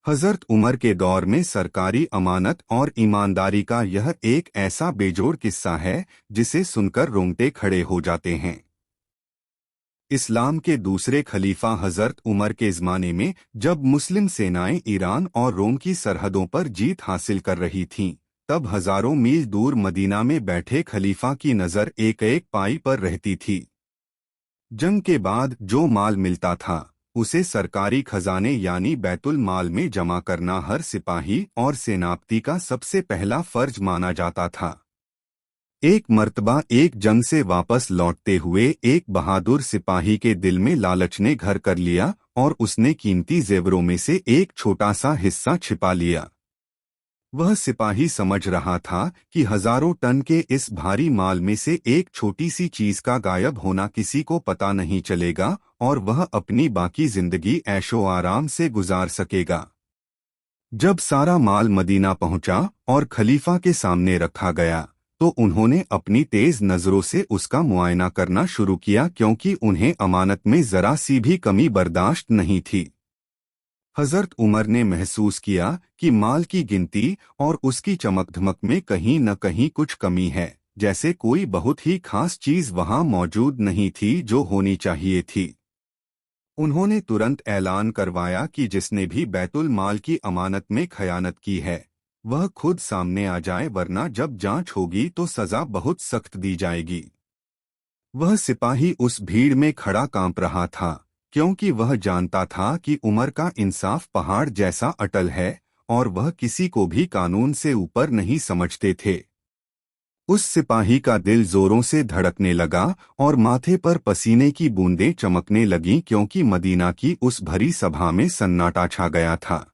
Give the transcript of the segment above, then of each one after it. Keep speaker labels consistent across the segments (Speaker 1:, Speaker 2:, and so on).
Speaker 1: हजरत उमर के दौर में सरकारी अमानत और ईमानदारी का यह एक ऐसा बेजोड़ किस्सा है जिसे सुनकर रोंगटे खड़े हो जाते हैं। इस्लाम के दूसरे खलीफा हजरत उमर के ज़माने में जब मुस्लिम सेनाएं ईरान और रोम की सरहदों पर जीत हासिल कर रही थीं, तब हजारों मील दूर मदीना में बैठे खलीफा की नज़र एक एक पाई पर रहती थी। जंग के बाद जो माल मिलता था उसे सरकारी खजाने यानी बैतुल माल में जमा करना हर सिपाही और सेनापति का सबसे पहला फर्ज माना जाता था। एक मर्तबा एक जंग से वापस लौटते हुए एक बहादुर सिपाही के दिल में लालच ने घर कर लिया और उसने कीमती जेवरों में से एक छोटा सा हिस्सा छिपा लिया। वह सिपाही समझ रहा था कि हजारों टन के इस भारी माल में से एक छोटी सी चीज का गायब होना किसी को पता नहीं चलेगा और वह अपनी बाकी जिंदगी ऐशो आराम से गुजार सकेगा। जब सारा माल मदीना पहुंचा और खलीफा के सामने रखा गया तो उन्होंने अपनी तेज नजरों से उसका मुआयना करना शुरू किया, क्योंकि उन्हें अमानत में जरा सी भी कमी बर्दाश्त नहीं थी। हजरत उमर ने महसूस किया कि माल की गिनती और उसकी चमक-धमक में कहीं न कहीं कुछ कमी है, जैसे कोई बहुत ही खास चीज वहां मौजूद नहीं थी जो होनी चाहिए थी। उन्होंने तुरंत ऐलान करवाया कि जिसने भी बैतुल माल की अमानत में खयानत की है वह खुद सामने आ जाए, वरना जब जांच होगी तो सजा बहुत सख्त दी जाएगी। वह सिपाही उस भीड़ में खड़ा कांप रहा था, क्योंकि वह जानता था कि उमर का इंसाफ पहाड़ जैसा अटल है और वह किसी को भी कानून से ऊपर नहीं समझते थे। उस सिपाही का दिल जोरों से धड़कने लगा और माथे पर पसीने की बूंदें चमकने लगीं, क्योंकि मदीना की उस भरी सभा में सन्नाटा छा गया था।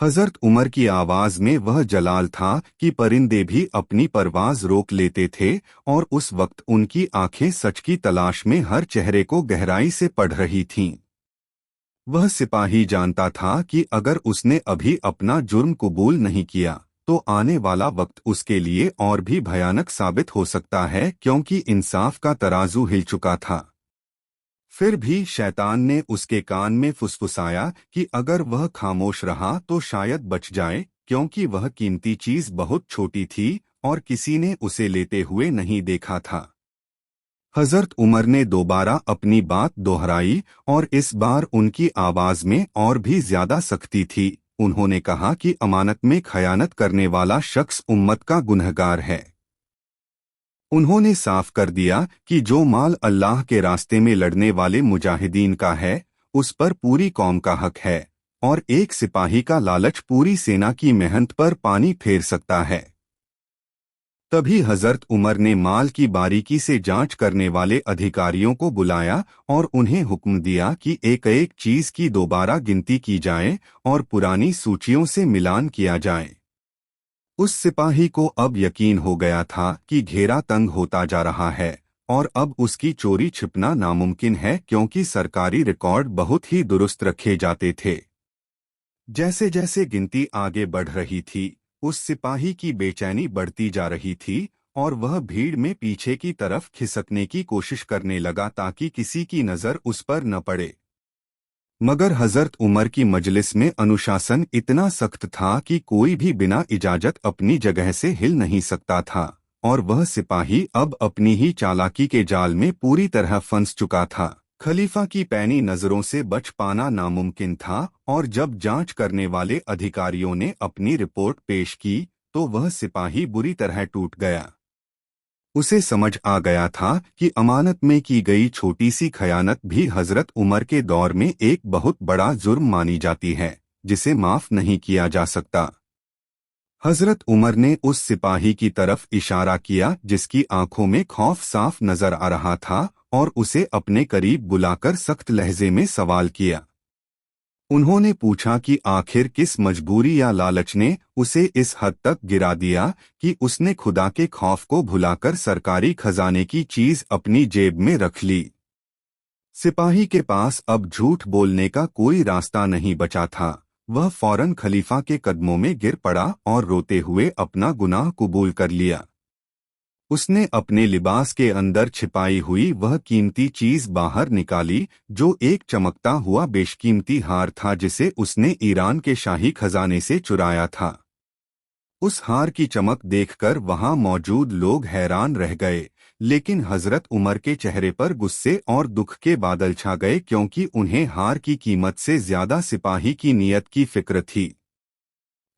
Speaker 1: हजरत उमर की आवाज में वह जलाल था कि परिंदे भी अपनी परवाज रोक लेते थे, और उस वक्त उनकी आंखें सच की तलाश में हर चेहरे को गहराई से पढ़ रही थीं। वह सिपाही जानता था कि अगर उसने अभी अपना जुर्म कबूल नहीं किया तो आने वाला वक्त उसके लिए और भी भयानक साबित हो सकता है, क्योंकि इंसाफ का तराजू हिल चुका था। फिर भी शैतान ने उसके कान में फुसफुसाया कि अगर वह खामोश रहा तो शायद बच जाए, क्योंकि वह कीमती चीज बहुत छोटी थी और किसी ने उसे लेते हुए नहीं देखा था। हजरत उमर ने दोबारा अपनी बात दोहराई और इस बार उनकी आवाज में और भी ज्यादा सख्ती थी। उन्होंने कहा कि अमानत में खयानत करने वाला शख्स उम्मत का गुनहगार है। उन्होंने साफ कर दिया कि जो माल अल्लाह के रास्ते में लड़ने वाले मुजाहिदीन का है उस पर पूरी कौम का हक है, और एक सिपाही का लालच पूरी सेना की मेहनत पर पानी फेर सकता है। तभी हजरत उमर ने माल की बारीकी से जांच करने वाले अधिकारियों को बुलाया और उन्हें हुक्म दिया कि एक एक चीज की दोबारा गिनती की जाए और पुरानी सूचियों से मिलान किया जाए। उस सिपाही को अब यकीन हो गया था कि घेरा तंग होता जा रहा है और अब उसकी चोरी छिपना नामुमकिन है, क्योंकि सरकारी रिकॉर्ड बहुत ही दुरुस्त रखे जाते थे। जैसे जैसे गिनती आगे बढ़ रही थी उस सिपाही की बेचैनी बढ़ती जा रही थी और वह भीड़ में पीछे की तरफ खिसकने की कोशिश करने लगा ताकि किसी की नज़र उस पर न पड़े। मगर हजरत उमर की मजलिस में अनुशासन इतना सख्त था कि कोई भी बिना इजाजत अपनी जगह से हिल नहीं सकता था, और वह सिपाही अब अपनी ही चालाकी के जाल में पूरी तरह फंस चुका था। खलीफा की पैनी नजरों से बच पाना नामुमकिन था, और जब जांच करने वाले अधिकारियों ने अपनी रिपोर्ट पेश की तो वह सिपाही बुरी तरह टूट गया। उसे समझ आ गया था कि अमानत में की गई छोटी सी खयानत भी हजरत उमर के दौर में एक बहुत बड़ा जुर्म मानी जाती है, जिसे माफ नहीं किया जा सकता। हजरत उमर ने उस सिपाही की तरफ इशारा किया जिसकी आंखों में खौफ साफ नजर आ रहा था, और उसे अपने करीब बुलाकर सख्त लहजे में सवाल किया। उन्होंने पूछा कि आखिर किस मजबूरी या लालच ने उसे इस हद तक गिरा दिया कि उसने खुदा के खौफ को भुलाकर सरकारी खजाने की चीज अपनी जेब में रख ली। सिपाही के पास अब झूठ बोलने का कोई रास्ता नहीं बचा था। वह फौरन खलीफा के कदमों में गिर पड़ा और रोते हुए अपना गुनाह कबूल कर लिया। उसने अपने लिबास के अंदर छिपाई हुई वह कीमती चीज बाहर निकाली, जो एक चमकता हुआ बेशकीमती हार था जिसे उसने ईरान के शाही खजाने से चुराया था। उस हार की चमक देखकर वहां मौजूद लोग हैरान रह गए, लेकिन हजरत उमर के चेहरे पर गुस्से और दुख के बादल छा गए, क्योंकि उन्हें हार की कीमत से ज्यादा सिपाही की नीयत की फिक्र थी।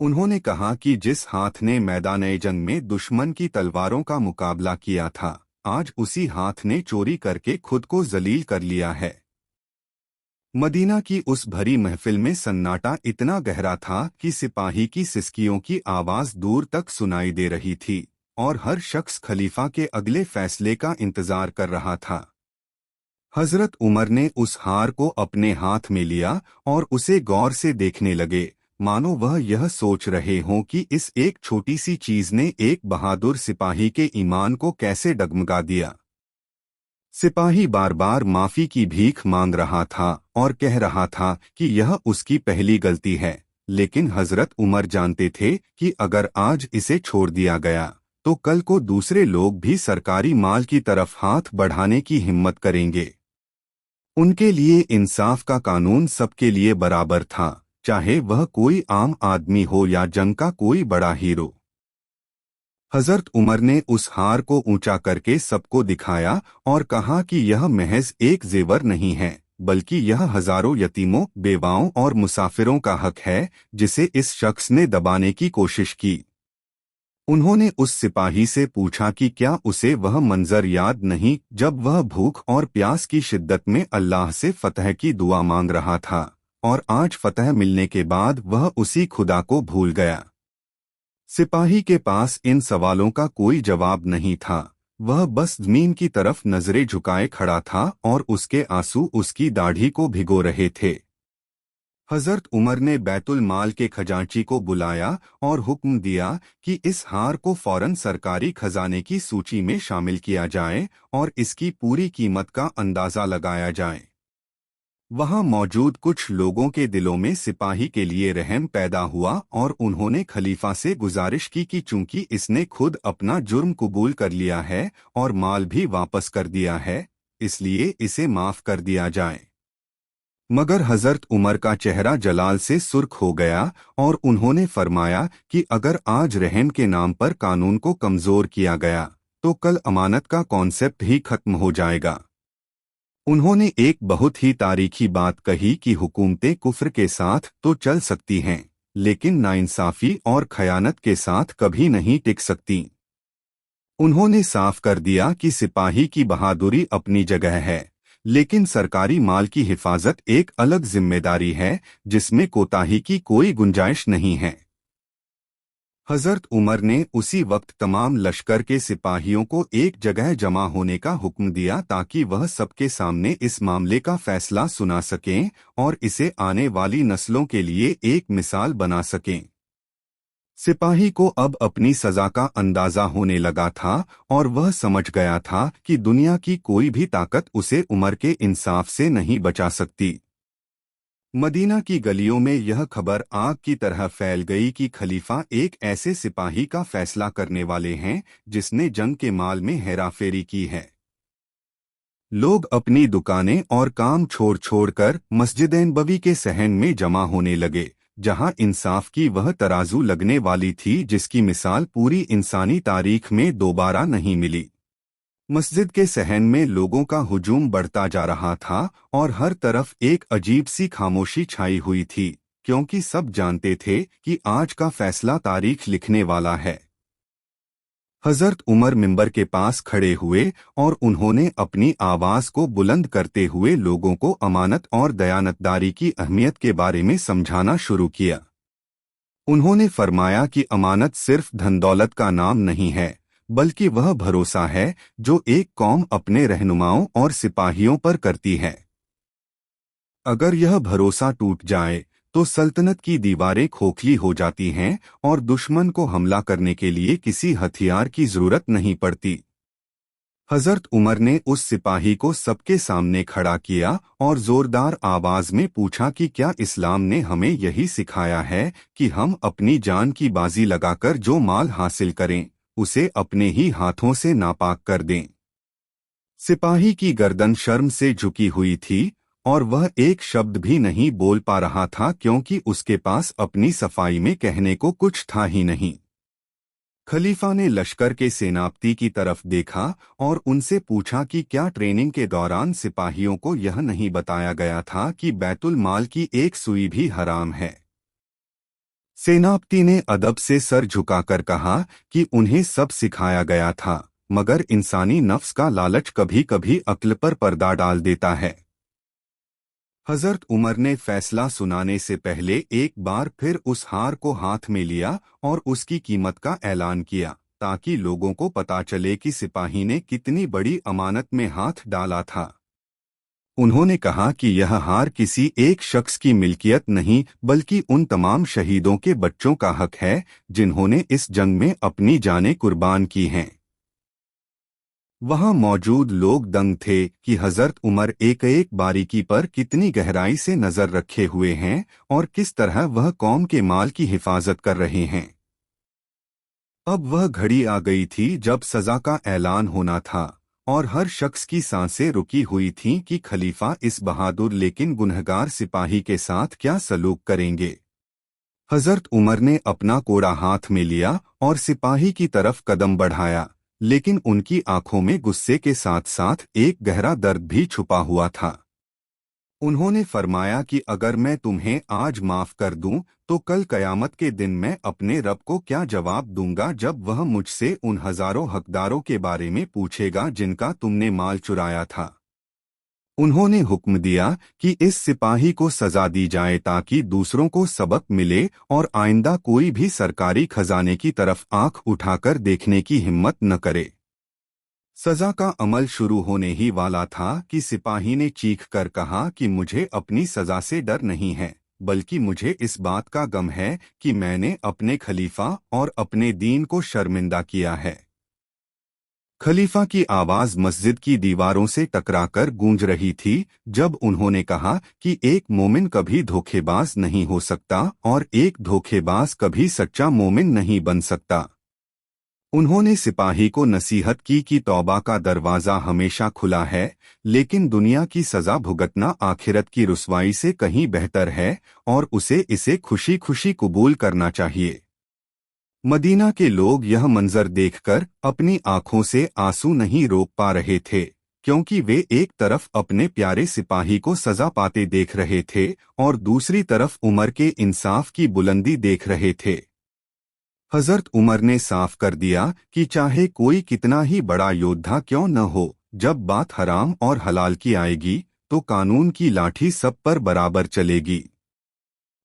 Speaker 1: उन्होंने कहा कि जिस हाथ ने मैदान-ए-जंग में दुश्मन की तलवारों का मुकाबला किया था, आज उसी हाथ ने चोरी करके खुद को जलील कर लिया है। मदीना की उस भरी महफिल में सन्नाटा इतना गहरा था कि सिपाही की सिसकियों की आवाज दूर तक सुनाई दे रही थी, और हर शख्स खलीफा के अगले फैसले का इंतजार कर रहा था। हजरत उमर ने उस हार को अपने हाथ में लिया और उसे गौर से देखने लगे, मानो वह यह सोच रहे हों कि इस एक छोटी सी चीज ने एक बहादुर सिपाही के ईमान को कैसे डगमगा दिया। सिपाही बार बार माफी की भीख मांग रहा था और कह रहा था कि यह उसकी पहली गलती है, लेकिन हजरत उमर जानते थे कि अगर आज इसे छोड़ दिया गया तो कल को दूसरे लोग भी सरकारी माल की तरफ हाथ बढ़ाने की हिम्मत करेंगे। उनके लिए इंसाफ का कानून सबके लिए बराबर था, चाहे वह कोई आम आदमी हो या जंग का कोई बड़ा हीरो। हजरत उमर ने उस हार को ऊंचा करके सबको दिखाया और कहा कि यह महज एक जेवर नहीं है, बल्कि यह हजारों यतीमों, बेवाओं और मुसाफिरों का हक है जिसे इस शख्स ने दबाने की कोशिश की। उन्होंने उस सिपाही से पूछा कि क्या उसे वह मंजर याद नहीं जब वह भूख और प्यास की शिद्दत में अल्लाह से फतह की दुआ मांग रहा था, और आज फतह मिलने के बाद वह उसी खुदा को भूल गया। सिपाही के पास इन सवालों का कोई जवाब नहीं था, वह बस जमीन की तरफ नजरें झुकाए खड़ा था और उसके आंसू उसकी दाढ़ी को भिगो रहे थे। हजरत उमर ने बैतुल माल के खजांची को बुलाया और हुक्म दिया कि इस हार को फौरन सरकारी खजाने की सूची में शामिल किया जाए और इसकी पूरी कीमत का अंदाजा लगाया जाए। वहां मौजूद कुछ लोगों के दिलों में सिपाही के लिए रहम पैदा हुआ और उन्होंने खलीफा से गुजारिश की कि चूंकि इसने खुद अपना जुर्म कबूल कर लिया है और माल भी वापस कर दिया है, इसलिए इसे माफ कर दिया जाए। मगर हजरत उमर का चेहरा जलाल से सुर्ख हो गया और उन्होंने फरमाया कि अगर आज रहम के नाम पर कानून को कमजोर किया गया तो कल अमानत का कॉन्सेप्ट ही खत्म हो जाएगा। उन्होंने एक बहुत ही तारीखी बात कही कि हुकूमतें कुफ्र के साथ तो चल सकती हैं, लेकिन नाइंसाफी और खयानत के साथ कभी नहीं टिक सकती। उन्होंने साफ कर दिया कि सिपाही की बहादुरी अपनी जगह है, लेकिन सरकारी माल की हिफाजत एक अलग जिम्मेदारी है जिसमें कोताही की कोई गुंजाइश नहीं है। हजरत उमर ने उसी वक्त तमाम लश्कर के सिपाहियों को एक जगह जमा होने का हुक्म दिया ताकि वह सबके सामने इस मामले का फैसला सुना सकें और इसे आने वाली नस्लों के लिए एक मिसाल बना सकें। सिपाही को अब अपनी सजा का अंदाजा होने लगा था और वह समझ गया था कि दुनिया की कोई भी ताकत उसे उमर के इंसाफ से नहीं बचा सकती। मदीना की गलियों में यह खबर आग की तरह फैल गई कि खलीफा एक ऐसे सिपाही का फैसला करने वाले हैं जिसने जंग के माल में हेराफेरी की है। लोग अपनी दुकानें और काम छोड़ छोड़कर मस्जिद-ए-नबवी के सहन में जमा होने लगे, जहां इंसाफ की वह तराजू लगने वाली थी जिसकी मिसाल पूरी इंसानी तारीख में दोबारा नहीं मिली। मस्जिद के सहन में लोगों का हुजूम बढ़ता जा रहा था और हर तरफ एक अजीब सी खामोशी छाई हुई थी, क्योंकि सब जानते थे कि आज का फैसला तारीख लिखने वाला है। हजरत उमर मिंबर के पास खड़े हुए और उन्होंने अपनी आवाज को बुलंद करते हुए लोगों को अमानत और दयानतदारी की अहमियत के बारे में समझाना शुरू किया। उन्होंने फरमाया कि अमानत सिर्फ धन दौलत का नाम नहीं है, बल्कि वह भरोसा है जो एक कौम अपने रहनुमाओं और सिपाहियों पर करती है। अगर यह भरोसा टूट जाए तो सल्तनत की दीवारें खोखली हो जाती हैं और दुश्मन को हमला करने के लिए किसी हथियार की जरूरत नहीं पड़ती। हजरत उमर ने उस सिपाही को सबके सामने खड़ा किया और जोरदार आवाज में पूछा कि क्या इस्लाम ने हमें यही सिखाया है कि हम अपनी जान की बाजी लगाकर जो माल हासिल करें उसे अपने ही हाथों से नापाक कर दें। सिपाही की गर्दन शर्म से झुकी हुई थी और वह एक शब्द भी नहीं बोल पा रहा था क्योंकि उसके पास अपनी सफाई में कहने को कुछ था ही नहीं। खलीफा ने लश्कर के सेनापति की तरफ देखा और उनसे पूछा कि क्या ट्रेनिंग के दौरान सिपाहियों को यह नहीं बताया गया था कि बैतुल माल की एक सुई भी हराम है। सेनापति ने अदब से सर झुकाकर कहा कि उन्हें सब सिखाया गया था, मगर इंसानी नफ्स का लालच कभी कभी अक्ल पर पर्दा डाल देता है। हजरत उमर ने फैसला सुनाने से पहले एक बार फिर उस हार को हाथ में लिया और उसकी कीमत का ऐलान किया, ताकि लोगों को पता चले कि सिपाही ने कितनी बड़ी अमानत में हाथ डाला था। उन्होंने कहा कि यह हार किसी एक शख्स की मिल्कियत नहीं, बल्कि उन तमाम शहीदों के बच्चों का हक है जिन्होंने इस जंग में अपनी जानें कुर्बान की हैं। वहां मौजूद लोग दंग थे कि हजरत उमर एक एक बारीकी पर कितनी गहराई से नजर रखे हुए हैं और किस तरह वह कौम के माल की हिफाजत कर रहे हैं। अब वह घड़ी आ गई थी जब सजा का ऐलान होना था और हर शख्स की सांसें रुकी हुई थीं कि खलीफा इस बहादुर लेकिन गुनहगार सिपाही के साथ क्या सलूक करेंगे। हजरत उमर ने अपना कोड़ा हाथ में लिया और सिपाही की तरफ कदम बढ़ाया, लेकिन उनकी आंखों में गुस्से के साथ साथ एक गहरा दर्द भी छुपा हुआ था। उन्होंने फरमाया कि अगर मैं तुम्हें आज माफ कर दूं, तो कल कयामत के दिन मैं अपने रब को क्या जवाब दूंगा जब वह मुझसे उन हजारों हकदारों के बारे में पूछेगा जिनका तुमने माल चुराया था। उन्होंने हुक्म दिया कि इस सिपाही को सजा दी जाए ताकि दूसरों को सबक मिले और आइंदा कोई भी सरकारी खजाने की तरफ आंख उठाकर देखने की हिम्मत न करे। सजा का अमल शुरू होने ही वाला था कि सिपाही ने चीख कर कहा कि मुझे अपनी सजा से डर नहीं है, बल्कि मुझे इस बात का गम है कि मैंने अपने खलीफा और अपने दीन को शर्मिंदा किया है। खलीफा की आवाज मस्जिद की दीवारों से टकराकर गूंज रही थी जब उन्होंने कहा कि एक मोमिन कभी धोखेबाज नहीं हो सकता और एक धोखेबाज कभी सच्चा मोमिन नहीं बन सकता। उन्होंने सिपाही को नसीहत की कि तौबा का दरवाज़ा हमेशा खुला है, लेकिन दुनिया की सज़ा भुगतना आखिरत की रुसवाई से कहीं बेहतर है और उसे इसे खुशी खुशी कबूल करना चाहिए। मदीना के लोग यह मंजर देखकर अपनी आंखों से आंसू नहीं रोक पा रहे थे, क्योंकि वे एक तरफ अपने प्यारे सिपाही को सजा पाते देख रहे थे और दूसरी तरफ उमर के इंसाफ की बुलंदी देख रहे थे। हजरत उमर ने साफ कर दिया कि चाहे कोई कितना ही बड़ा योद्धा क्यों न हो, जब बात हराम और हलाल की आएगी तो कानून की लाठी सब पर बराबर चलेगी।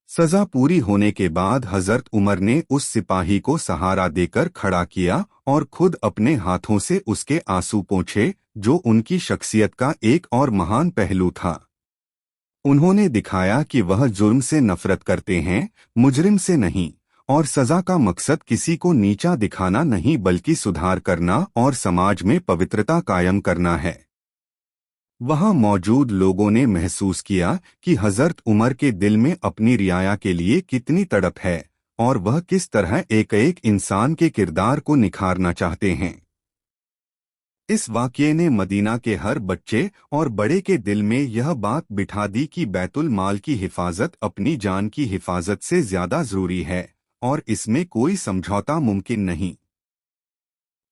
Speaker 1: सजा पूरी होने के बाद हजरत उमर ने उस सिपाही को सहारा देकर खड़ा किया और खुद अपने हाथों से उसके आंसू पोंछे, जो उनकी शख्सियत का एक और महान पहलू था। उन्होंने दिखाया कि वह जुर्म से नफरत करते हैं, मुजरिम से नहीं, और सजा का मकसद किसी को नीचा दिखाना नहीं बल्कि सुधार करना और समाज में पवित्रता कायम करना है। वहां मौजूद लोगों ने महसूस किया कि हजरत उमर के दिल में अपनी रियाया के लिए कितनी तड़प है और वह किस तरह एक एक इंसान के किरदार को निखारना चाहते हैं। इस वाक़ये ने मदीना के हर बच्चे और बड़े के दिल में यह बात बिठा दी कि बैतुल माल की हिफाजत अपनी जान की हिफाजत से ज्यादा जरूरी है और इसमें कोई समझौता मुमकिन नहीं।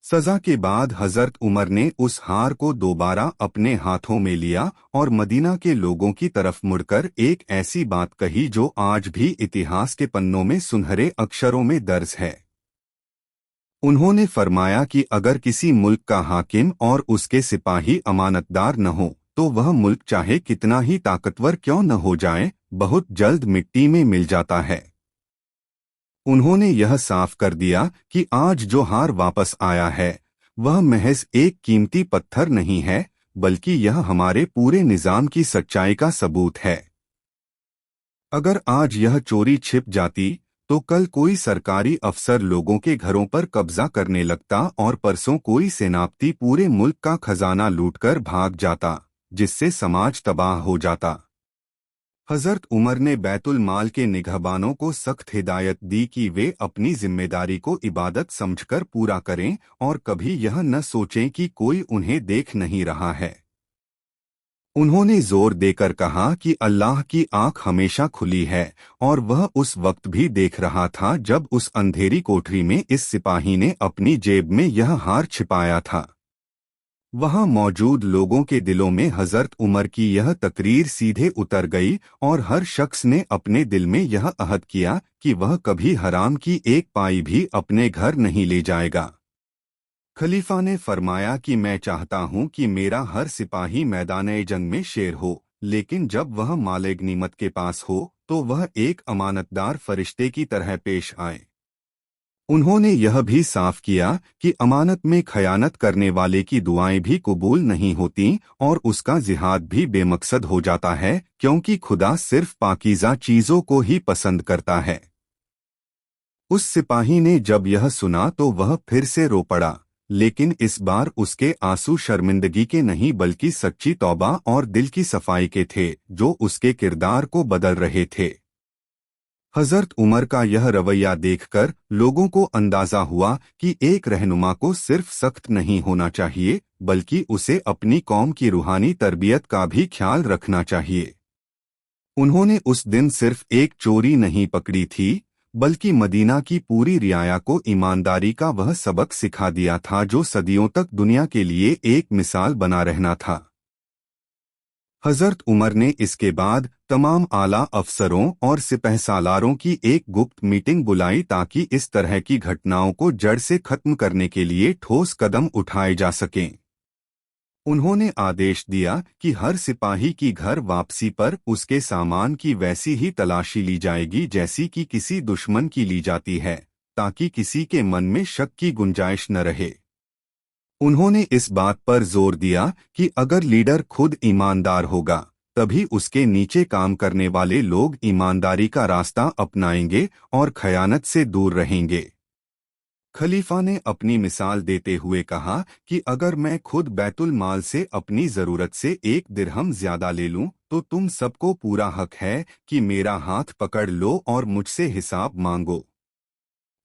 Speaker 1: सजा के बाद हजरत उमर ने उस हार को दोबारा अपने हाथों में लिया और मदीना के लोगों की तरफ मुड़कर एक ऐसी बात कही जो आज भी इतिहास के पन्नों में सुनहरे अक्षरों में दर्ज है। उन्होंने फरमाया कि अगर किसी मुल्क का हाकिम और उसके सिपाही अमानतदार न हो तो वह मुल्क चाहे कितना ही ताकतवर क्यों न हो जाए, बहुत जल्द मिट्टी में मिल जाता है। उन्होंने यह साफ कर दिया कि आज जो हार वापस आया है वह महज एक कीमती पत्थर नहीं है, बल्कि यह हमारे पूरे निजाम की सच्चाई का सबूत है। अगर आज यह चोरी छिप जाती तो कल कोई सरकारी अफसर लोगों के घरों पर कब्जा करने लगता और परसों कोई सेनापति पूरे मुल्क का खजाना लूटकर भाग जाता, जिससे समाज तबाह हो जाता। हजरत उमर ने बैतुल माल के निगहबानों को सख्त हिदायत दी कि वे अपनी जिम्मेदारी को इबादत समझकर पूरा करें और कभी यह न सोचें कि कोई उन्हें देख नहीं रहा है। उन्होंने जोर देकर कहा कि अल्लाह की आंख हमेशा खुली है और वह उस वक्त भी देख रहा था जब उस अंधेरी कोठरी में इस सिपाही ने अपनी जेब में यह हार छिपाया था। वहां मौजूद लोगों के दिलों में हजरत उमर की यह तकरीर सीधे उतर गई और हर शख्स ने अपने दिल में यह अहद किया कि वह कभी हराम की एक पाई भी अपने घर नहीं ले जाएगा। खलीफा ने फरमाया कि मैं चाहता हूं कि मेरा हर सिपाही मैदान जंग में शेर हो, लेकिन जब वह माले गनीमत के पास हो तो वह एक अमानतदार फरिश्ते की तरह पेश आए। उन्होंने यह भी साफ किया कि अमानत में खयानत करने वाले की दुआएं भी कबूल नहीं होती और उसका जिहाद भी बेमकसद हो जाता है, क्योंकि खुदा सिर्फ पाकीज़ा चीजों को ही पसंद करता है। उस सिपाही ने जब यह सुना तो वह फिर से रो पड़ा, लेकिन इस बार उसके आंसू शर्मिंदगी के नहीं बल्कि सच्ची तौबा और दिल की सफाई के थे, जो उसके किरदार को बदल रहे थे। हजरत उमर का यह रवैया देखकर लोगों को अंदाजा हुआ कि एक रहनुमा को सिर्फ सख्त नहीं होना चाहिए, बल्कि उसे अपनी कौम की रूहानी तरबियत का भी ख्याल रखना चाहिए। उन्होंने उस दिन सिर्फ एक चोरी नहीं पकड़ी थी, बल्कि मदीना की पूरी रियाया को ईमानदारी का वह सबक सिखा दिया था जो सदियों तक दुनिया के लिए एक मिसाल बना रहना था। हजरत उमर ने इसके बाद तमाम आला अफसरों और सिपहसालारों की एक गुप्त मीटिंग बुलाई ताकि इस तरह की घटनाओं को जड़ से खत्म करने के लिए ठोस कदम उठाए जा सकें। उन्होंने आदेश दिया कि हर सिपाही की घर वापसी पर उसके सामान की वैसी ही तलाशी ली जाएगी जैसी कि किसी दुश्मन की ली जाती है, ताकि किसी के मन में शक की गुंजाइश न रहे। उन्होंने इस बात पर जोर दिया कि अगर लीडर खुद ईमानदार होगा, तभी उसके नीचे काम करने वाले लोग ईमानदारी का रास्ता अपनाएंगे और खयानत से दूर रहेंगे। खलीफा ने अपनी मिसाल देते हुए कहा कि अगर मैं खुद बैतुल माल से अपनी जरूरत से एक दिरहम ज्यादा ले लूं, तो तुम सबको पूरा हक है कि मेरा हाथ पकड़ लो और मुझसे हिसाब मांगो।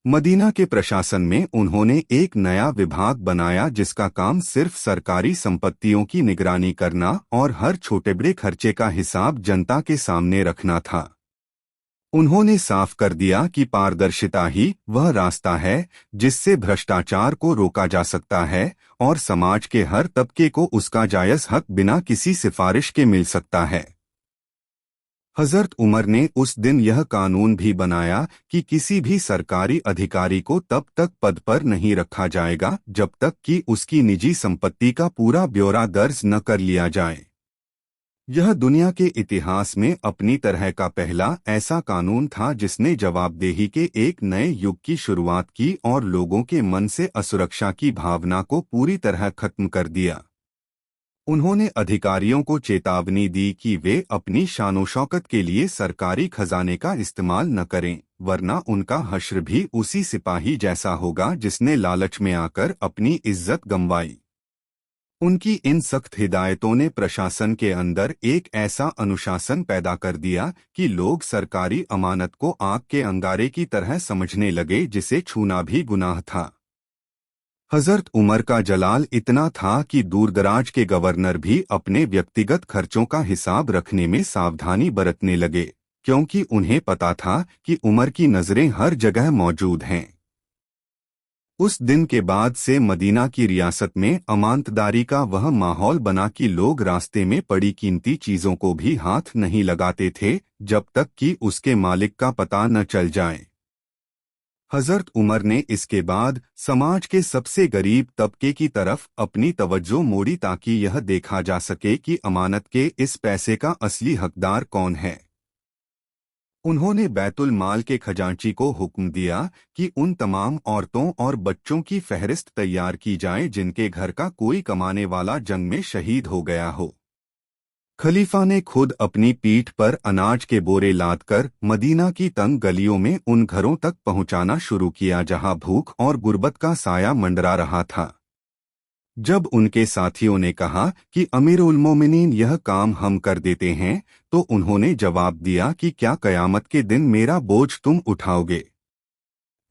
Speaker 1: मदीना के प्रशासन में उन्होंने एक नया विभाग बनाया जिसका काम सिर्फ सरकारी संपत्तियों की निगरानी करना और हर छोटे बड़े खर्चे का हिसाब जनता के सामने रखना था। उन्होंने साफ कर दिया कि पारदर्शिता ही वह रास्ता है जिससे भ्रष्टाचार को रोका जा सकता है और समाज के हर तबके को उसका जायज हक बिना किसी सिफारिश के मिल सकता है। हजरत उमर ने उस दिन यह कानून भी बनाया कि किसी भी सरकारी अधिकारी को तब तक पद पर नहीं रखा जाएगा जब तक कि उसकी निजी संपत्ति का पूरा ब्यौरा दर्ज न कर लिया जाए। यह दुनिया के इतिहास में अपनी तरह का पहला ऐसा कानून था जिसने जवाबदेही के एक नए युग की शुरुआत की और लोगों के मन से असुरक्षा की भावना को पूरी तरह खत्म कर दिया। उन्होंने अधिकारियों को चेतावनी दी कि वे अपनी शानो-शौकत के लिए सरकारी खजाने का इस्तेमाल न करें, वरना उनका हश्र भी उसी सिपाही जैसा होगा जिसने लालच में आकर अपनी इज्जत गंवाई। उनकी इन सख्त हिदायतों ने प्रशासन के अंदर एक ऐसा अनुशासन पैदा कर दिया कि लोग सरकारी अमानत को आग के अंगारे की तरह समझने लगे जिसे छूना भी गुनाह था। हजरत उमर का जलाल इतना था कि दूरदराज के गवर्नर भी अपने व्यक्तिगत खर्चों का हिसाब रखने में सावधानी बरतने लगे, क्योंकि उन्हें पता था कि उमर की नजरें हर जगह मौजूद हैं। उस दिन के बाद से मदीना की रियासत में अमानतदारी का वह माहौल बना कि लोग रास्ते में पड़ी कीमती चीजों को भी हाथ नहीं लगाते थे जब तक कि उसके मालिक का पता न चल जाए। हजरत उमर ने इसके बाद समाज के सबसे गरीब तबके की तरफ अपनी तवज्जो मोड़ी ताकि यह देखा जा सके कि अमानत के इस पैसे का असली हकदार कौन है। उन्होंने बैतुल माल के खजांची को हुक्म दिया कि उन तमाम औरतों और बच्चों की फहरिस्त तैयार की जाए जिनके घर का कोई कमाने वाला जंग में शहीद हो गया हो। खलीफा ने खुद अपनी पीठ पर अनाज के बोरे लादकर मदीना की तंग गलियों में उन घरों तक पहुंचाना शुरू किया जहां भूख और गुर्बत का साया मंडरा रहा था। जब उनके साथियों ने कहा कि अमीरुल मोमिनीन यह काम हम कर देते हैं, तो उन्होंने जवाब दिया कि क्या कयामत के दिन मेरा बोझ तुम उठाओगे।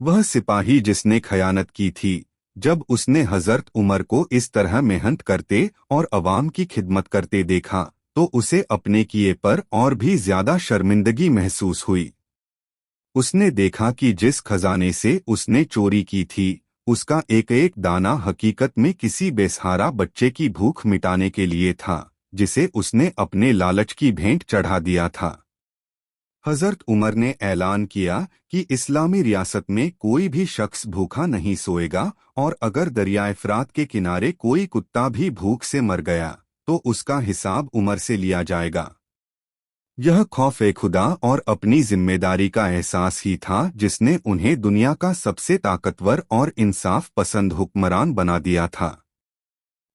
Speaker 1: वह सिपाही जिसने खयानत की थी, जब उसने हजरत उमर को इस तरह मेहनत करते और अवाम की खिदमत करते देखा, तो उसे अपने किए पर और भी ज्यादा शर्मिंदगी महसूस हुई। उसने देखा कि जिस खजाने से उसने चोरी की थी, उसका एक एक दाना हकीकत में किसी बेसहारा बच्चे की भूख मिटाने के लिए था, जिसे उसने अपने लालच की भेंट चढ़ा दिया था। हजरत उमर ने ऐलान किया कि इस्लामी रियासत में कोई भी शख्स भूखा नहीं सोएगा, और अगर दरियाए फरात के किनारे कोई कुत्ता भी भूख से मर गया, तो उसका हिसाब उमर से लिया जाएगा। यह खौफ खुदा और अपनी जिम्मेदारी का एहसास ही था जिसने उन्हें दुनिया का सबसे ताकतवर और इंसाफ पसंद हुक्मरान बना दिया था।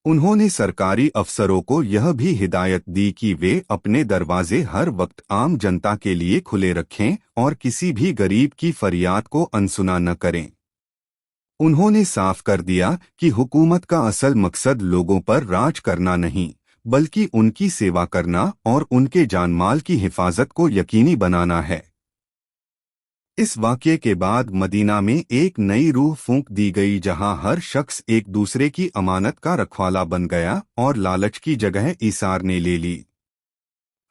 Speaker 1: उन्होंने सरकारी अफसरों को यह भी हिदायत दी कि वे अपने दरवाजे हर वक्त आम जनता के लिए खुले रखें और किसी भी गरीब की फरियाद को अनसुना न करें। उन्होंने साफ कर दिया कि हुकूमत का असल मकसद लोगों पर राज करना नहीं, बल्कि उनकी सेवा करना और उनके जानमाल की हिफाजत को यकीनी बनाना है। इस वाक़ये के बाद मदीना में एक नई रूह फूंक दी गई, जहां हर शख्स एक दूसरे की अमानत का रखवाला बन गया और लालच की जगह ईसार ने ले ली।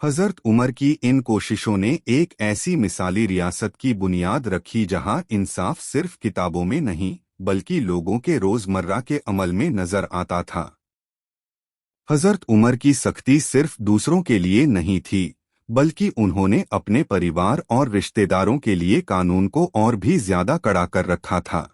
Speaker 1: हजरत उमर की इन कोशिशों ने एक ऐसी मिसाली रियासत की बुनियाद रखी जहां इंसाफ सिर्फ किताबों में नहीं, बल्कि लोगों के रोजमर्रा के अमल में नजर आता था। हजरत उमर की सख्ती सिर्फ दूसरों के लिए नहीं थी, बल्कि उन्होंने अपने परिवार और रिश्तेदारों के लिए कानून को और भी ज्यादा कड़ा कर रखा था।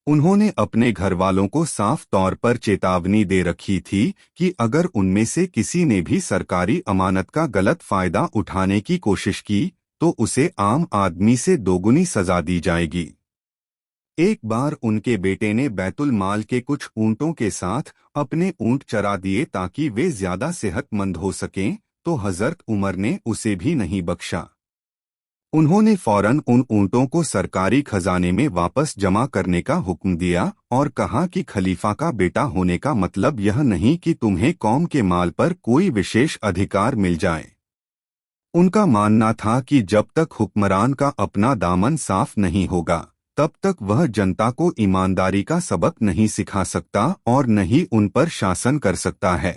Speaker 1: उन्होंने अपने घर वालों को साफ तौर पर चेतावनी दे रखी थी कि अगर उनमें से किसी ने भी सरकारी अमानत का गलत फायदा उठाने की कोशिश की, तो उसे आम आदमी से दोगुनी सजा दी जाएगी। एक बार उनके बेटे ने बैतुल माल के कुछ ऊंटों के साथ अपने ऊंट चरा दिए ताकि वे ज्यादा सेहतमंद हो सकें, तो हजरत उमर ने उसे भी नहीं बख्शा। उन्होंने फौरन उन ऊंटों को सरकारी खजाने में वापस जमा करने का हुक्म दिया और कहा कि खलीफा का बेटा होने का मतलब यह नहीं कि तुम्हें कौम के माल पर कोई विशेष अधिकार मिल जाए। उनका मानना था कि जब तक हुक्मरान का अपना दामन साफ नहीं होगा, तब तक वह जनता को ईमानदारी का सबक नहीं सिखा सकता और न ही उन पर शासन कर सकता है।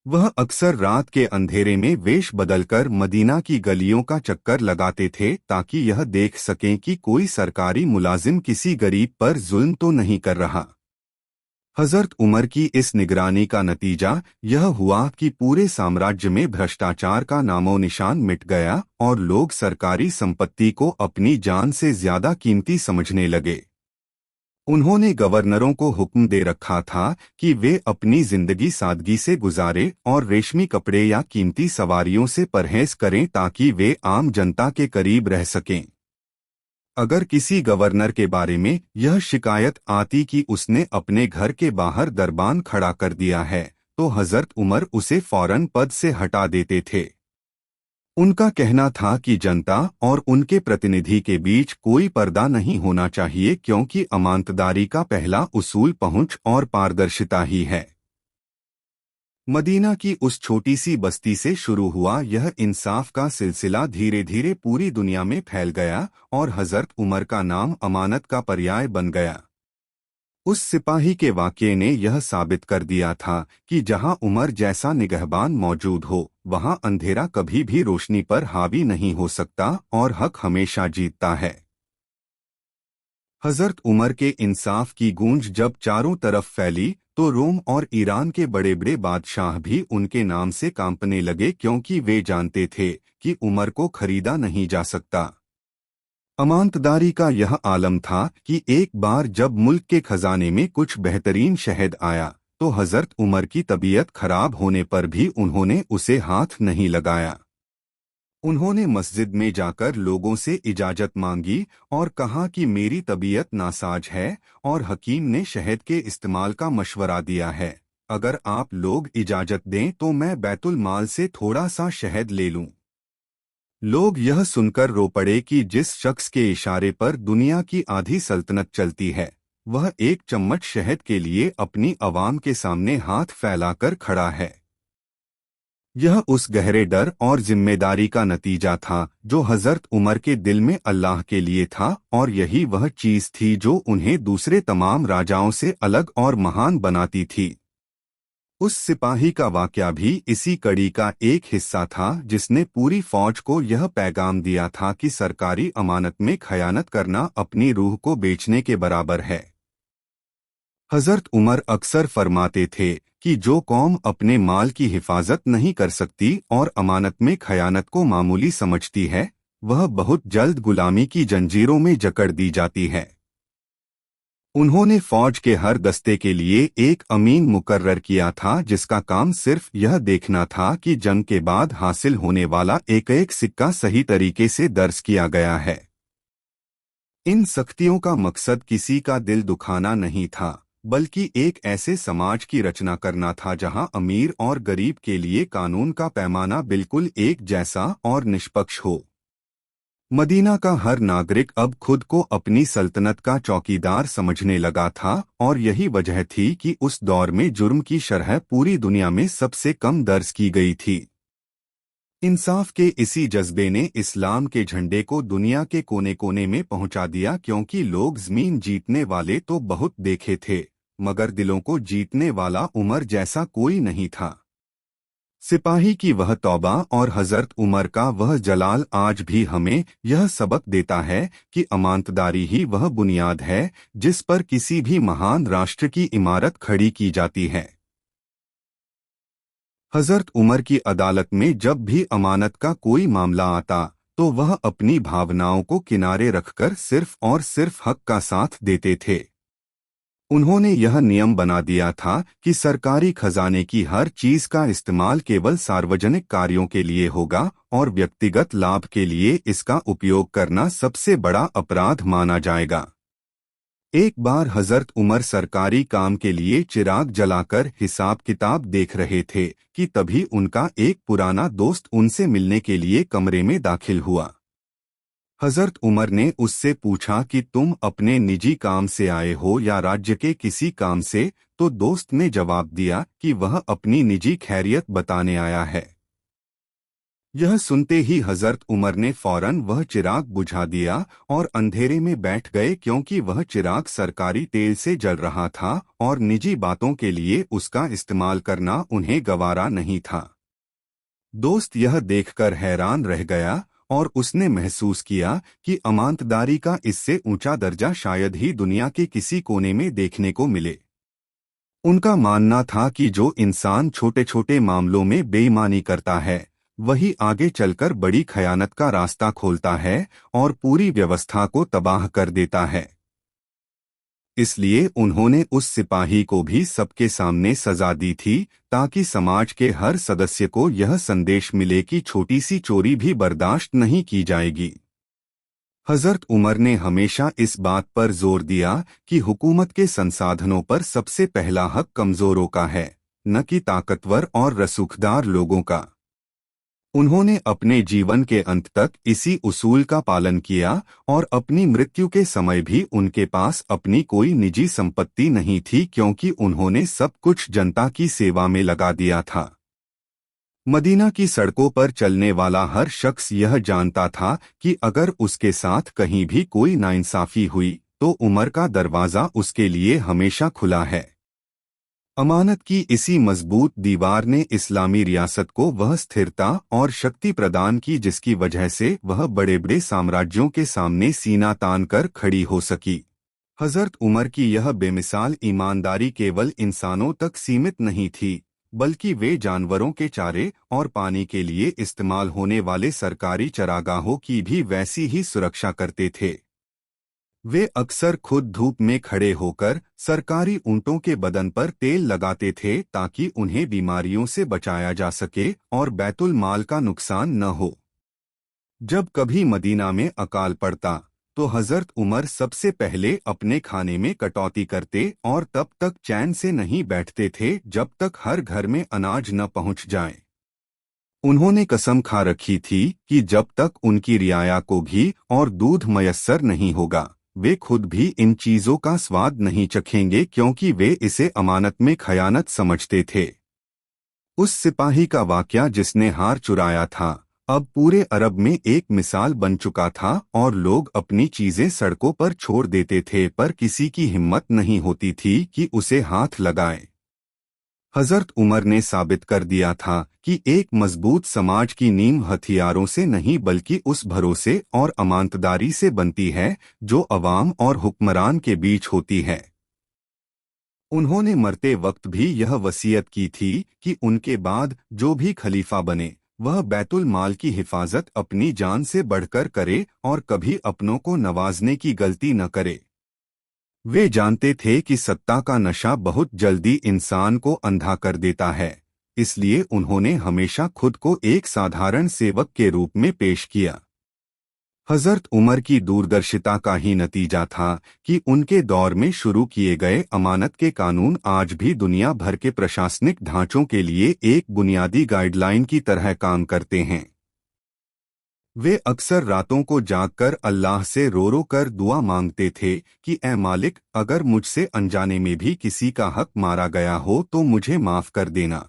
Speaker 1: वह अक्सर रात के अंधेरे में वेश बदलकर मदीना की गलियों का चक्कर लगाते थे ताकि यह देख सकें कि कोई सरकारी मुलाजिम किसी गरीब पर जुल्म तो नहीं कर रहा। हजरत उमर की इस निगरानी का नतीजा यह हुआ कि पूरे साम्राज्य में भ्रष्टाचार का नामो निशान मिट गया और लोग सरकारी संपत्ति को अपनी जान से ज्यादा कीमती समझने लगे। उन्होंने गवर्नरों को हुक्म दे रखा था कि वे अपनी जिंदगी सादगी से गुजारे और रेशमी कपड़े या कीमती सवारियों से परहेज करें ताकि वे आम जनता के करीब रह सकें। अगर किसी गवर्नर के बारे में यह शिकायत आती कि उसने अपने घर के बाहर दरबान खड़ा कर दिया है, तो हजरत उमर उसे फौरन पद से हटा देते थे। उनका कहना था कि जनता और उनके प्रतिनिधि के बीच कोई पर्दा नहीं होना चाहिए, क्योंकि अमानतदारी का पहला उसूल पहुंच और पारदर्शिता ही है। मदीना की उस छोटी सी बस्ती से शुरू हुआ यह इंसाफ का सिलसिला धीरे धीरे पूरी दुनिया में फैल गया और हजरत उमर का नाम अमानत का पर्याय बन गया। उस सिपाही के वाक़ये ने यह साबित कर दिया था कि जहां उमर जैसा निगहबान मौजूद हो, वहां अंधेरा कभी भी रोशनी पर हावी नहीं हो सकता और हक हमेशा जीतता है। हजरत उमर के इंसाफ की गूंज जब चारों तरफ फैली, तो रोम और ईरान के बड़े बड़े बादशाह भी उनके नाम से कांपने लगे, क्योंकि वे जानते थे कि उमर को खरीदा नहीं जा सकता। अमानतदारी का यह आलम था कि एक बार जब मुल्क के खजाने में कुछ बेहतरीन शहद आया, तो हजरत उमर की तबीयत खराब होने पर भी उन्होंने उसे हाथ नहीं लगाया। उन्होंने मस्जिद में जाकर लोगों से इजाजत मांगी और कहा कि मेरी तबीयत नासाज है और हकीम ने शहद के इस्तेमाल का मशवरा दिया है। अगर आप लोग इजाजत दें तो मैं बैतुल माल से थोड़ा सा शहद ले लूं। लोग यह सुनकर रो पड़े कि जिस शख्स के इशारे पर दुनिया की आधी सल्तनत चलती है, वह एक चम्मच शहद के लिए अपनी अवाम के सामने हाथ फैलाकर खड़ा है। यह उस गहरे डर और जिम्मेदारी का नतीजा था जो हजरत उमर के दिल में अल्लाह के लिए था, और यही वह चीज थी जो उन्हें दूसरे तमाम राजाओं से अलग और महान बनाती थी। उस सिपाही का वाकया भी इसी कड़ी का एक हिस्सा था जिसने पूरी फौज को यह पैगाम दिया था कि सरकारी अमानत में खयानत करना अपनी रूह को बेचने के बराबर है। हजरत उमर अक्सर फरमाते थे कि जो कौम अपने माल की हिफाजत नहीं कर सकती और अमानत में खयानत को मामूली समझती है, वह बहुत जल्द गुलामी की जंजीरों में जकड़ दी जाती है। उन्होंने फौज के हर दस्ते के लिए एक अमीन मुकर्रर किया था जिसका काम सिर्फ यह देखना था कि जंग के बाद हासिल होने वाला एक एक सिक्का सही तरीके से दर्ज किया गया है। इन सख्तियों का मकसद किसी का दिल दुखाना नहीं था, बल्कि एक ऐसे समाज की रचना करना था जहां अमीर और गरीब के लिए कानून का पैमाना बिल्कुल एक जैसा और निष्पक्ष हो। मदीना का हर नागरिक अब खुद को अपनी सल्तनत का चौकीदार समझने लगा था, और यही वजह थी कि उस दौर में जुर्म की शरह पूरी दुनिया में सबसे कम दर्ज की गई थी। इंसाफ के इसी जज्बे ने इस्लाम के झंडे को दुनिया के कोने कोने में पहुंचा दिया, क्योंकि लोग ज़मीन जीतने वाले तो बहुत देखे थे, मगर दिलों को जीतने वाला उमर जैसा कोई नहीं था। सिपाही की वह तौबा और हजरत उमर का वह जलाल आज भी हमें यह सबक देता है कि अमानतदारी ही वह बुनियाद है जिस पर किसी भी महान राष्ट्र की इमारत खड़ी की जाती है। हजरत उमर की अदालत में जब भी अमानत का कोई मामला आता तो वह अपनी भावनाओं को किनारे रखकर सिर्फ और सिर्फ हक का साथ देते थे। उन्होंने यह नियम बना दिया था कि सरकारी खजाने की हर चीज का इस्तेमाल केवल सार्वजनिक कार्यों के लिए होगा, और व्यक्तिगत लाभ के लिए इसका उपयोग करना सबसे बड़ा अपराध माना जाएगा। एक बार हजरत उमर सरकारी काम के लिए चिराग जलाकर हिसाब किताब देख रहे थे कि तभी उनका एक पुराना दोस्त उनसे मिलने के लिए कमरे में दाखिल हुआ। हजरत उमर ने उससे पूछा कि तुम अपने निजी काम से आए हो या राज्य के किसी काम से, तो दोस्त ने जवाब दिया कि वह अपनी निजी खैरियत बताने आया है। यह सुनते ही हजरत उमर ने फौरन वह चिराग बुझा दिया और अंधेरे में बैठ गए, क्योंकि वह चिराग सरकारी तेल से जल रहा था और निजी बातों के लिए उसका इस्तेमाल करना उन्हें गवारा नहीं था। दोस्त यह देखकर हैरान रह गया और उसने महसूस किया कि अमानतदारी का इससे ऊंचा दर्जा शायद ही दुनिया के किसी कोने में देखने को मिले। उनका मानना था कि जो इंसान छोटे छोटे मामलों में बेईमानी करता है वही आगे चलकर बड़ी खयानत का रास्ता खोलता है और पूरी व्यवस्था को तबाह कर देता है। इसलिए उन्होंने उस सिपाही को भी सबके सामने सजा दी थी, ताकि समाज के हर सदस्य को यह संदेश मिले कि छोटी सी चोरी भी बर्दाश्त नहीं की जाएगी। हजरत उमर ने हमेशा इस बात पर जोर दिया कि हुकूमत के संसाधनों पर सबसे पहला हक कमजोरों का है, न कि ताकतवर और रसूखदार लोगों का। उन्होंने अपने जीवन के अंत तक इसी उसूल का पालन किया और अपनी मृत्यु के समय भी उनके पास अपनी कोई निजी संपत्ति नहीं थी, क्योंकि उन्होंने सब कुछ जनता की सेवा में लगा दिया था। मदीना की सड़कों पर चलने वाला हर शख्स यह जानता था कि अगर उसके साथ कहीं भी कोई नाइंसाफी हुई तो उमर का दरवाज़ा उसके लिए हमेशा खुला है। अमानत की इसी मजबूत दीवार ने इस्लामी रियासत को वह स्थिरता और शक्ति प्रदान की जिसकी वजह से वह बड़े बड़े साम्राज्यों के सामने सीना तान कर खड़ी हो सकी। हजरत उमर की यह बेमिसाल ईमानदारी केवल इंसानों तक सीमित नहीं थी, बल्कि वे जानवरों के चारे और पानी के लिए इस्तेमाल होने वाले सरकारी चरागाहों की भी वैसी ही सुरक्षा करते थे। वे अक्सर खुद धूप में खड़े होकर सरकारी ऊंटों के बदन पर तेल लगाते थे ताकि उन्हें बीमारियों से बचाया जा सके और बैतुल माल का नुकसान न हो। जब कभी मदीना में अकाल पड़ता तो हजरत उमर सबसे पहले अपने खाने में कटौती करते और तब तक चैन से नहीं बैठते थे जब तक हर घर में अनाज न पहुंच जाए। उन्होंने कसम खा रखी थी कि जब तक उनकी रियाया को घी और दूध मयस्सर नहीं होगा वे खुद भी इन चीजों का स्वाद नहीं चखेंगे क्योंकि वे इसे अमानत में खयानत समझते थे। उस सिपाही का वाकया जिसने हार चुराया था अब पूरे अरब में एक मिसाल बन चुका था और लोग अपनी चीजें सड़कों पर छोड़ देते थे पर किसी की हिम्मत नहीं होती थी कि उसे हाथ लगाए। हजरत उमर ने साबित कर दिया था कि एक मजबूत समाज की नींव हथियारों से नहीं बल्कि उस भरोसे और अमानतदारी से बनती है जो अवाम और हुक्मरान के बीच होती है। उन्होंने मरते वक्त भी यह वसीयत की थी कि उनके बाद जो भी खलीफा बने वह बैतुल माल की हिफाजत अपनी जान से बढ़कर करे और कभी अपनों को नवाजने की गलती न करे। वे जानते थे कि सत्ता का नशा बहुत जल्दी इंसान को अंधा कर देता है, इसलिए उन्होंने हमेशा खुद को एक साधारण सेवक के रूप में पेश किया। हजरत उमर की दूरदर्शिता का ही नतीजा था कि उनके दौर में शुरू किए गए अमानत के कानून आज भी दुनिया भर के प्रशासनिक ढांचों के लिए एक बुनियादी गाइडलाइन की तरह काम करते हैं। वे अक्सर रातों को जागकर अल्लाह से रो रो कर दुआ मांगते थे कि ए मालिक, अगर मुझसे अनजाने में भी किसी का हक मारा गया हो तो मुझे माफ कर देना।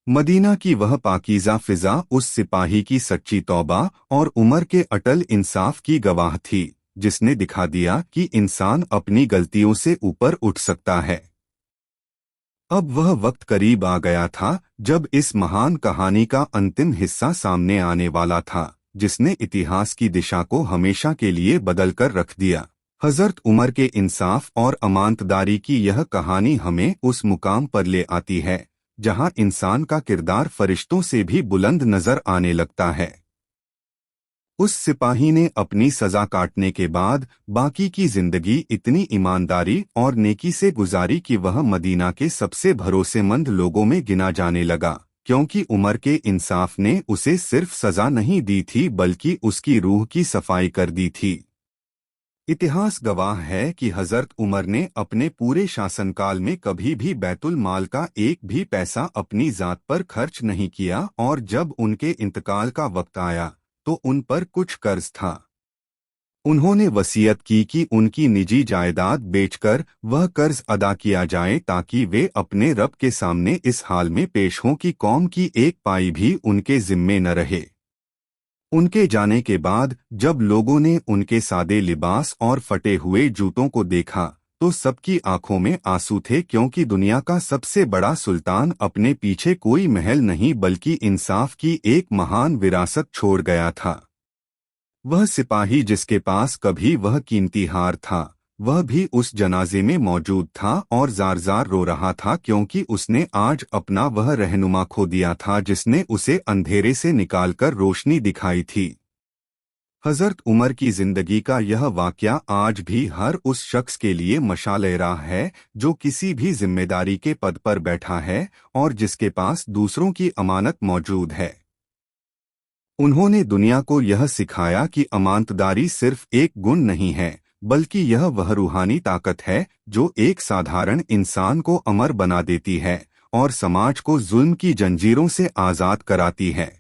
Speaker 1: मदीना की वह पाकीज़ा फिजा उस सिपाही की सच्ची तौबा और उमर के अटल इंसाफ की गवाह थी, जिसने दिखा दिया कि इंसान अपनी गलतियों से ऊपर उठ सकता है। अब वह वक्त करीब आ गया था जब इस महान कहानी का अंतिम हिस्सा सामने आने वाला था, जिसने इतिहास की दिशा को हमेशा के लिए बदलकर रख दिया। हजरत उमर के इंसाफ और अमानतदारी की यह कहानी हमें उस मुकाम पर ले आती है जहां इंसान का किरदार फरिश्तों से भी बुलंद नजर आने लगता है। उस सिपाही ने अपनी सजा काटने के बाद बाकी की जिंदगी इतनी ईमानदारी और नेकी से गुजारी कि वह मदीना के सबसे भरोसेमंद लोगों में गिना जाने लगा, क्योंकि उमर के इंसाफ ने उसे सिर्फ सजा नहीं दी थी बल्कि उसकी रूह की सफाई कर दी थी। इतिहास गवाह है कि हजरत उमर ने अपने पूरे शासनकाल में कभी भी बैतुल माल का एक भी पैसा अपनी जात पर खर्च नहीं किया और जब उनके इंतकाल का वक्त आया तो उन पर कुछ कर्ज था। उन्होंने वसीयत की कि उनकी निजी जायदाद बेचकर वह कर्ज अदा किया जाए ताकि वे अपने रब के सामने इस हाल में पेश हों कि कौम की एक पाई भी उनके जिम्मे न रहे। उनके जाने के बाद जब लोगों ने उनके सादे लिबास और फटे हुए जूतों को देखा तो सबकी आंखों में आंसू थे, क्योंकि दुनिया का सबसे बड़ा सुल्तान अपने पीछे कोई महल नहीं बल्कि इंसाफ की एक महान विरासत छोड़ गया था। वह सिपाही जिसके पास कभी वह कीमती हार था वह भी उस जनाजे में मौजूद था और जार जार रो रहा था, क्योंकि उसने आज अपना वह रहनुमा खो दिया था जिसने उसे अंधेरे से निकालकर रोशनी दिखाई थी। हजरत उमर की जिंदगी का यह वाकया आज भी हर उस शख्स के लिए मशाल-ए-राह है जो किसी भी जिम्मेदारी के पद पर बैठा है और जिसके पास दूसरों की अमानत मौजूद है। उन्होंने दुनिया को यह सिखाया कि अमानतदारी सिर्फ एक गुण नहीं है बल्कि यह वह रूहानी ताकत है जो एक साधारण इंसान को अमर बना देती है और समाज को जुल्म की जंजीरों से आज़ाद कराती है।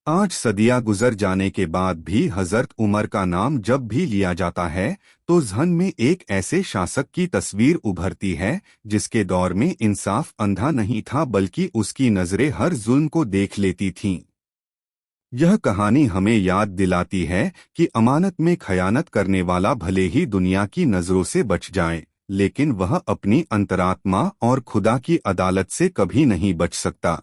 Speaker 1: आज सदियां गुजर जाने के बाद भी हजरत उमर का नाम जब भी लिया जाता है तो ज़हन में एक ऐसे शासक की तस्वीर उभरती है जिसके दौर में इंसाफ अंधा नहीं था बल्कि उसकी नज़रें हर जुल्म को देख लेती थीं। यह कहानी हमें याद दिलाती है कि अमानत में खयानत करने वाला भले ही दुनिया की नज़रों से बच जाए, लेकिन वह अपनी अंतरात्मा और खुदा की अदालत से कभी नहीं बच सकता।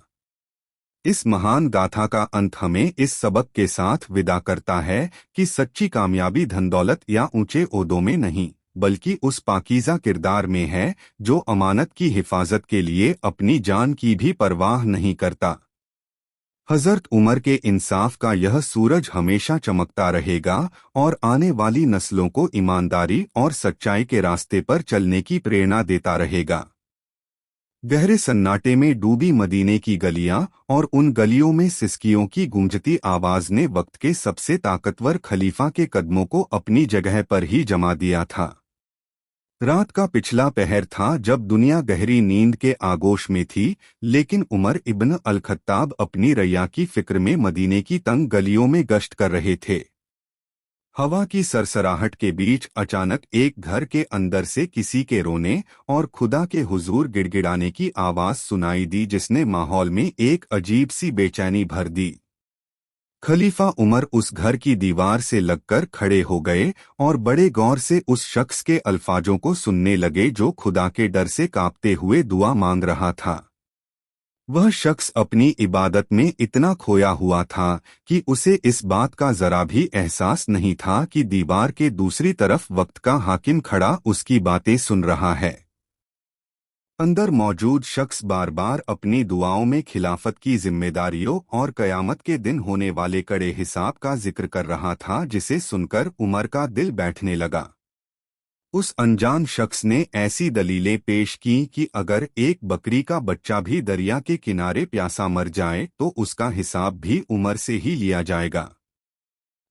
Speaker 1: इस महान गाथा का अंत हमें इस सबक के साथ विदा करता है कि सच्ची कामयाबी धन दौलत या ऊंचे ओहदों में नहीं बल्कि उस पाकीज़ा किरदार में है जो अमानत की हिफाजत के लिए अपनी जान की भी परवाह नहीं करता। हजरत उमर के इंसाफ का यह सूरज हमेशा चमकता रहेगा और आने वाली नस्लों को ईमानदारी और सच्चाई के रास्ते पर चलने की प्रेरणा देता रहेगा। गहरे सन्नाटे में डूबी मदीने की गलियां और उन गलियों में सिसकियों की गूंजती आवाज ने वक्त के सबसे ताकतवर खलीफा के कदमों को अपनी जगह पर ही जमा दिया था। रात का पिछला पहर था जब दुनिया गहरी नींद के आगोश में थी, लेकिन उमर इब्न अल-खत्ताब अपनी रैया की फिक्र में मदीने की तंग गलियों में गश्त कर रहे थे। हवा की सरसराहट के बीच अचानक एक घर के अंदर से किसी के रोने और खुदा के हुजूर गिड़गिड़ाने की आवाज सुनाई दी, जिसने माहौल में एक अजीब सी बेचैनी भर दी। खलीफा उमर उस घर की दीवार से लगकर खड़े हो गए और बड़े गौर से उस शख्स के अल्फाजों को सुनने लगे जो खुदा के डर से कांपते हुए दुआ मांग रहा था। वह शख्स अपनी इबादत में इतना खोया हुआ था कि उसे इस बात का जरा भी एहसास नहीं था कि दीवार के दूसरी तरफ वक्त का हाकिम खड़ा उसकी बातें सुन रहा है। अंदर मौजूद शख्स बार बार अपनी दुआओं में खिलाफत की जिम्मेदारियों और कयामत के दिन होने वाले कड़े हिसाब का जिक्र कर रहा था, जिसे सुनकर उमर का दिल बैठने लगा। उस अनजान शख्स ने ऐसी दलीलें पेश की कि अगर एक बकरी का बच्चा भी दरिया के किनारे प्यासा मर जाए तो उसका हिसाब भी उमर से ही लिया जाएगा।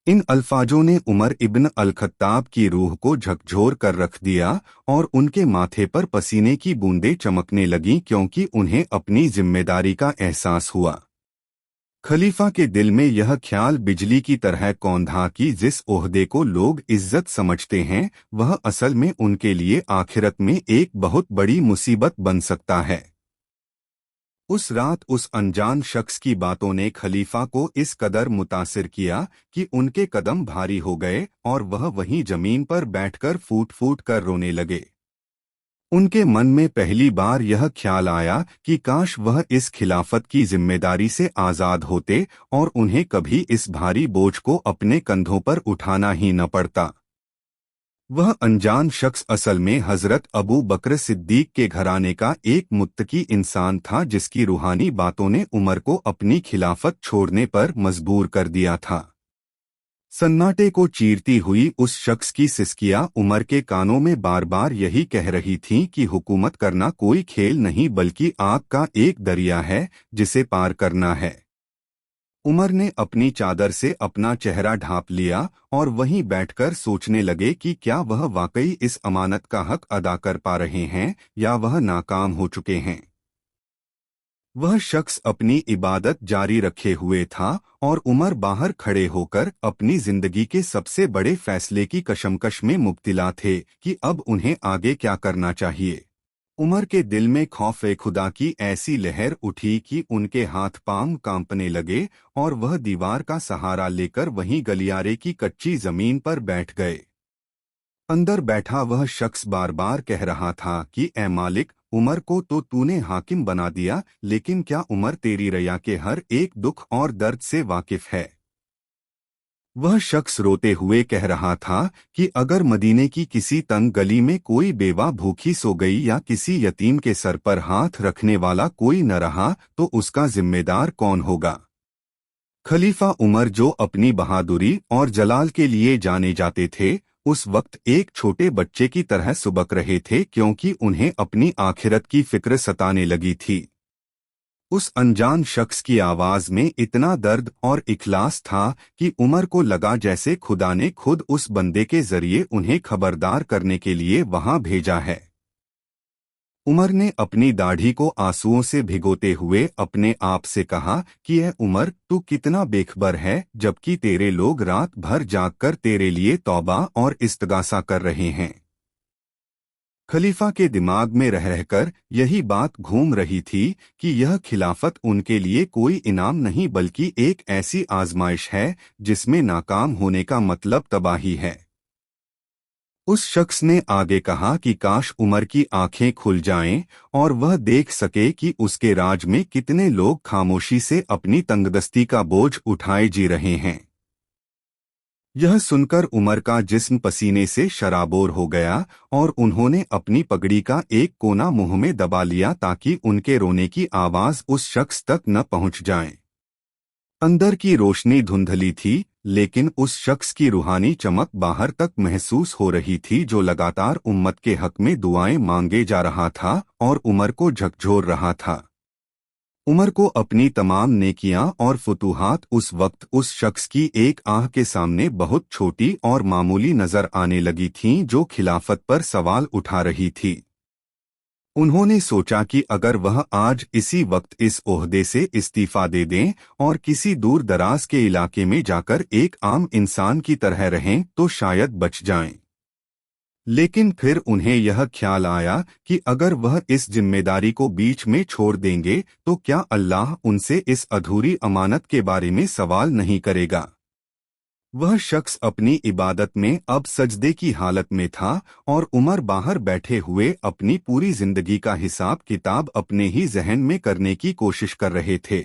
Speaker 1: इन अल्फाजों ने उमर इब्न अल-खत्ताब की रूह को झकझोर कर रख दिया और उनके माथे पर पसीने की बूंदें चमकने लगीं, क्योंकि उन्हें अपनी जिम्मेदारी का एहसास हुआ। खलीफा के दिल में यह ख्याल बिजली की तरह कौंधा कि जिस ओहदे को लोग इज्जत समझते हैं वह असल में उनके लिए आखिरत में एक बहुत बड़ी मुसीबत बन सकता है। उस रात उस अनजान शख्स की बातों ने खलीफा को इस कदर मुतासिर किया कि उनके कदम भारी हो गए और वह वहीं जमीन पर बैठकर फूट फूट कर रोने लगे। उनके मन में पहली बार यह ख्याल आया कि काश वह इस खिलाफत की जिम्मेदारी से आज़ाद होते और उन्हें कभी इस भारी बोझ को अपने कंधों पर उठाना ही न पड़ता। वह अनजान शख्स असल में हजरत अबू बकर सिद्दीक के घराने का एक मुत्तकी इंसान था, जिसकी रूहानी बातों ने उमर को अपनी खिलाफत छोड़ने पर मजबूर कर दिया था। सन्नाटे को चीरती हुई उस शख्स की सिसकियां उमर के कानों में बार बार यही कह रही थीं कि हुकूमत करना कोई खेल नहीं बल्कि आग का एक दरिया है जिसे पार करना है। उमर ने अपनी चादर से अपना चेहरा ढांप लिया और वहीं बैठकर सोचने लगे कि क्या वह वाकई इस अमानत का हक अदा कर पा रहे हैं या वह नाकाम हो चुके हैं। वह शख्स अपनी इबादत जारी रखे हुए था और उमर बाहर खड़े होकर अपनी जिंदगी के सबसे बड़े फैसले की कशमकश में मुब्तिला थे कि अब उन्हें आगे क्या करना चाहिए। उमर के दिल में खौफ खुदा की ऐसी लहर उठी कि उनके हाथ पांव कांपने लगे और वह दीवार का सहारा लेकर वहीं गलियारे की कच्ची जमीन पर बैठ गए। अंदर बैठा वह शख्स बार बार कह रहा था कि ए मालिक, उमर को तो तूने हाकिम बना दिया, लेकिन क्या उमर तेरी रया के हर एक दुख और दर्द से वाकिफ है। वह शख्स रोते हुए कह रहा था कि अगर मदीने की किसी तंग गली में कोई बेवा भूखी सो गई या किसी यतीम के सर पर हाथ रखने वाला कोई न रहा तो उसका जिम्मेदार कौन होगा। खलीफा उमर, जो अपनी बहादुरी और जलाल के लिए जाने जाते थे, उस वक्त एक छोटे बच्चे की तरह सुबक रहे थे, क्योंकि उन्हें अपनी आखिरत की फिक्र सताने लगी थी। उस अनजान शख्स की आवाज में इतना दर्द और इखलास था कि उमर को लगा जैसे खुदा ने खुद उस बंदे के जरिए उन्हें खबरदार करने के लिए वहां भेजा है। उमर ने अपनी दाढ़ी को आंसुओं से भिगोते हुए अपने आप से कहा कि ए उमर, तू कितना बेखबर है, जबकि तेरे लोग रात भर जागकर तेरे लिए तौबा और इस्तगासा कर रहे हैं। खलीफा के दिमाग में रह रहकर यही बात घूम रही थी कि यह खिलाफत उनके लिए कोई इनाम नहीं बल्कि एक ऐसी आजमाइश है जिसमें नाकाम होने का मतलब तबाही है। उस शख्स ने आगे कहा कि काश उमर की आंखें खुल जाएं और वह देख सके कि उसके राज में कितने लोग खामोशी से अपनी तंगदस्ती का बोझ उठाए जी रहे हैं। यह सुनकर उमर का जिस्म पसीने से शराबोर हो गया और उन्होंने अपनी पगड़ी का एक कोना मुंह में दबा लिया ताकि उनके रोने की आवाज उस शख्स तक न पहुंच जाए। अंदर की रोशनी धुंधली थी, लेकिन उस शख्स की रूहानी चमक बाहर तक महसूस हो रही थी, जो लगातार उम्मत के हक में दुआएं मांगे जा रहा था और उमर को झकझोर रहा था। उमर को अपनी तमाम नेकियां और फुतूहात उस वक्त उस शख्स की एक आह के सामने बहुत छोटी और मामूली नजर आने लगी थीं, जो खिलाफत पर सवाल उठा रही थी। उन्होंने सोचा कि अगर वह आज इसी वक्त इस ओहदे से इस्तीफा दे दें और किसी दूर दराज के इलाके में जाकर एक आम इंसान की तरह रहें तो शायद बच जाएं। लेकिन फिर उन्हें यह ख्याल आया कि अगर वह इस जिम्मेदारी को बीच में छोड़ देंगे तो क्या अल्लाह उनसे इस अधूरी अमानत के बारे में सवाल नहीं करेगा। वह शख्स अपनी इबादत में अब सजदे की हालत में था और उमर बाहर बैठे हुए अपनी पूरी जिंदगी का हिसाब किताब अपने ही जहन में करने की कोशिश कर रहे थे।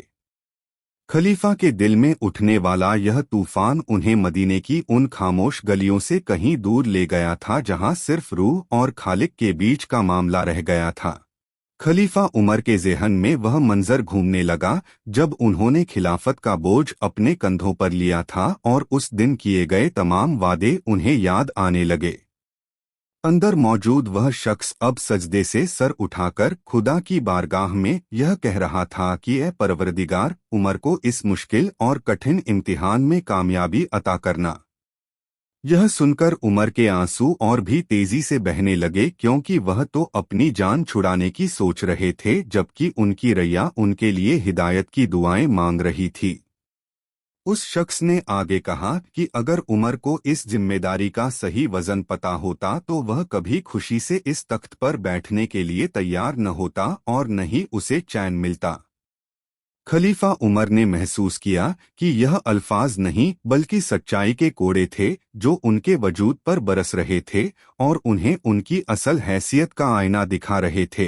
Speaker 1: खलीफा के दिल में उठने वाला यह तूफान उन्हें मदीने की उन खामोश गलियों से कहीं दूर ले गया था जहां सिर्फ रूह और खालिक के बीच का मामला रह गया था। खलीफा उमर के ज़हन में वह मंजर घूमने लगा जब उन्होंने खिलाफत का बोझ अपने कंधों पर लिया था और उस दिन किए गए तमाम वादे उन्हें याद आने लगे। अंदर मौजूद वह शख्स अब सजदे से सर उठाकर खुदा की बारगाह में यह कह रहा था कि ए परवरदिगार, उमर को इस मुश्किल और कठिन इम्तिहान में कामयाबी अता करना। यह सुनकर उमर के आंसू और भी तेजी से बहने लगे क्योंकि वह तो अपनी जान छुड़ाने की सोच रहे थे जबकि उनकी रैया उनके लिए हिदायत की दुआएं मांग रही थी। उस शख्स ने आगे कहा कि अगर उमर को इस जिम्मेदारी का सही वजन पता होता तो वह कभी खुशी से इस तख्त पर बैठने के लिए तैयार न होता और न ही उसे चैन मिलता। खलीफा उमर ने महसूस किया कि यह अल्फाज नहीं बल्कि सच्चाई के कोड़े थे जो उनके वजूद पर बरस रहे थे और उन्हें उनकी असल हैसियत का आईना दिखा रहे थे।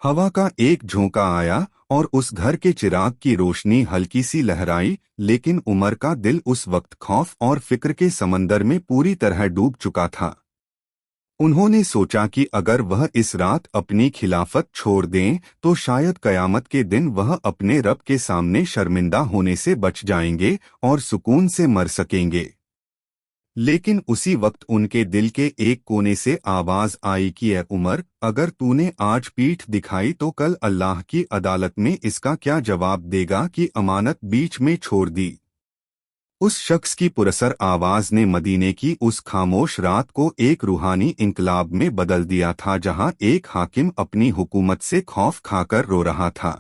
Speaker 1: हवा का एक झोंका आया और उस घर के चिराग की रोशनी हल्की सी लहराई, लेकिन उमर का दिल उस वक्त खौफ और फिक्र के समंदर में पूरी तरह डूब चुका था। उन्होंने सोचा कि अगर वह इस रात अपनी खिलाफत छोड़ दें तो शायद कयामत के दिन वह अपने रब के सामने शर्मिंदा होने से बच जाएंगे और सुकून से मर सकेंगे। लेकिन उसी वक्त उनके दिल के एक कोने से आवाज आई कि ए उमर, अगर तूने आज पीठ दिखाई तो कल अल्लाह की अदालत में इसका क्या जवाब देगा कि अमानत बीच में छोड़ दी। उस शख्स की पुरसर आवाज ने मदीने की उस खामोश रात को एक रूहानी इनकलाब में बदल दिया था जहां एक हाकिम अपनी हुकूमत से खौफ खाकर रो रहा था।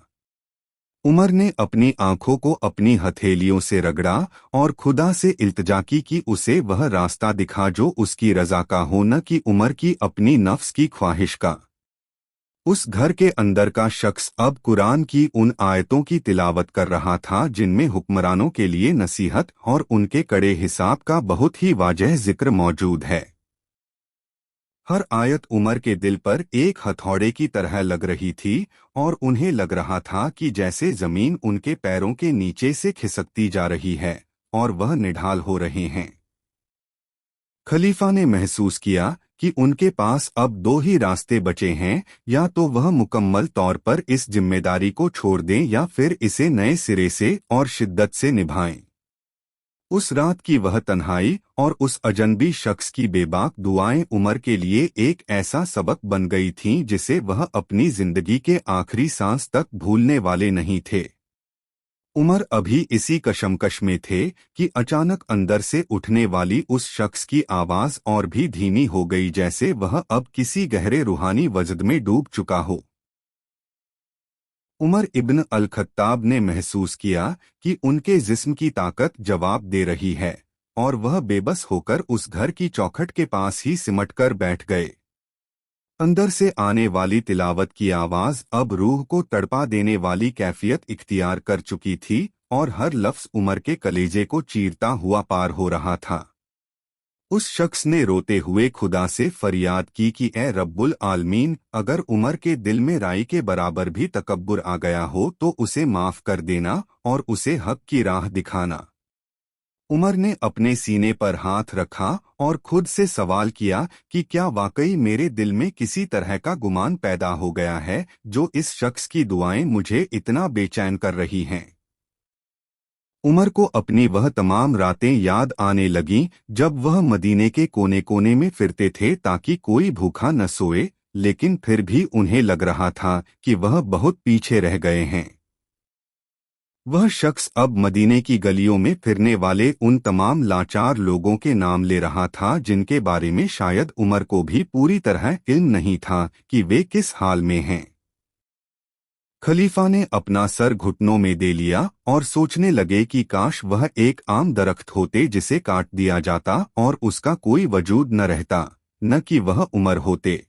Speaker 1: उमर ने अपनी आंखों को अपनी हथेलियों से रगड़ा और खुदा से इल्तिजा की कि उसे वह रास्ता दिखा जो उसकी रजा का हो, न कि उमर की अपनी नफ्स की ख्वाहिश का। उस घर के अंदर का शख्स अब कुरान की उन आयतों की तिलावत कर रहा था जिनमें हुक्मरानों के लिए नसीहत और उनके कड़े हिसाब का बहुत ही वाजह जिक्र मौजूद है। हर आयत उमर के दिल पर एक हथौड़े की तरह लग रही थी और उन्हें लग रहा था कि जैसे जमीन उनके पैरों के नीचे से खिसकती जा रही है और वह निढाल हो रहे हैं। खलीफा ने महसूस किया कि उनके पास अब दो ही रास्ते बचे हैं, या तो वह मुकम्मल तौर पर इस जिम्मेदारी को छोड़ दें या फिर इसे नए सिरे से और शिद्दत से निभाएं। उस रात की वह तन्हाई और उस अजनबी शख्स की बेबाक दुआएं उमर के लिए एक ऐसा सबक बन गई थीं जिसे वह अपनी जिंदगी के आखिरी सांस तक भूलने वाले नहीं थे। उमर अभी इसी कशमकश में थे कि अचानक अंदर से उठने वाली उस शख्स की आवाज और भी धीमी हो गई, जैसे वह अब किसी गहरे रूहानी वजद में डूब चुका हो। उमर इब्न अल-खत्ताब ने महसूस किया कि उनके जिस्म की ताकत जवाब दे रही है और वह बेबस होकर उस घर की चौखट के पास ही सिमटकर बैठ गए। अंदर से आने वाली तिलावत की आवाज अब रूह को तड़पा देने वाली कैफियत इख्तियार कर चुकी थी और हर लफ्ज उमर के कलेजे को चीरता हुआ पार हो रहा था। उस शख्स ने रोते हुए खुदा से फरियाद की कि ए रब्बुल आलमीन, अगर उमर के दिल में राई के बराबर भी तकब्बुर आ गया हो तो उसे माफ कर देना और उसे हक की राह दिखाना। उमर ने अपने सीने पर हाथ रखा और खुद से सवाल किया कि क्या वाकई मेरे दिल में किसी तरह का गुमान पैदा हो गया है जो इस शख्स की दुआएं मुझे इतना बेचैन कर रही हैं। उमर को अपनी वह तमाम रातें याद आने लगीं जब वह मदीने के कोने कोने में फिरते थे ताकि कोई भूखा न सोए, लेकिन फिर भी उन्हें लग रहा था कि वह बहुत पीछे रह गए हैं। वह शख्स अब मदीने की गलियों में फिरने वाले उन तमाम लाचार लोगों के नाम ले रहा था जिनके बारे में शायद उमर को भी पूरी तरह इल्म नहीं था कि वे किस हाल में हैं। खलीफा ने अपना सर घुटनों में दे लिया और सोचने लगे कि काश वह एक आम दरख्त होते जिसे काट दिया जाता और उसका कोई वजूद न रहता, न कि वह उमर होते।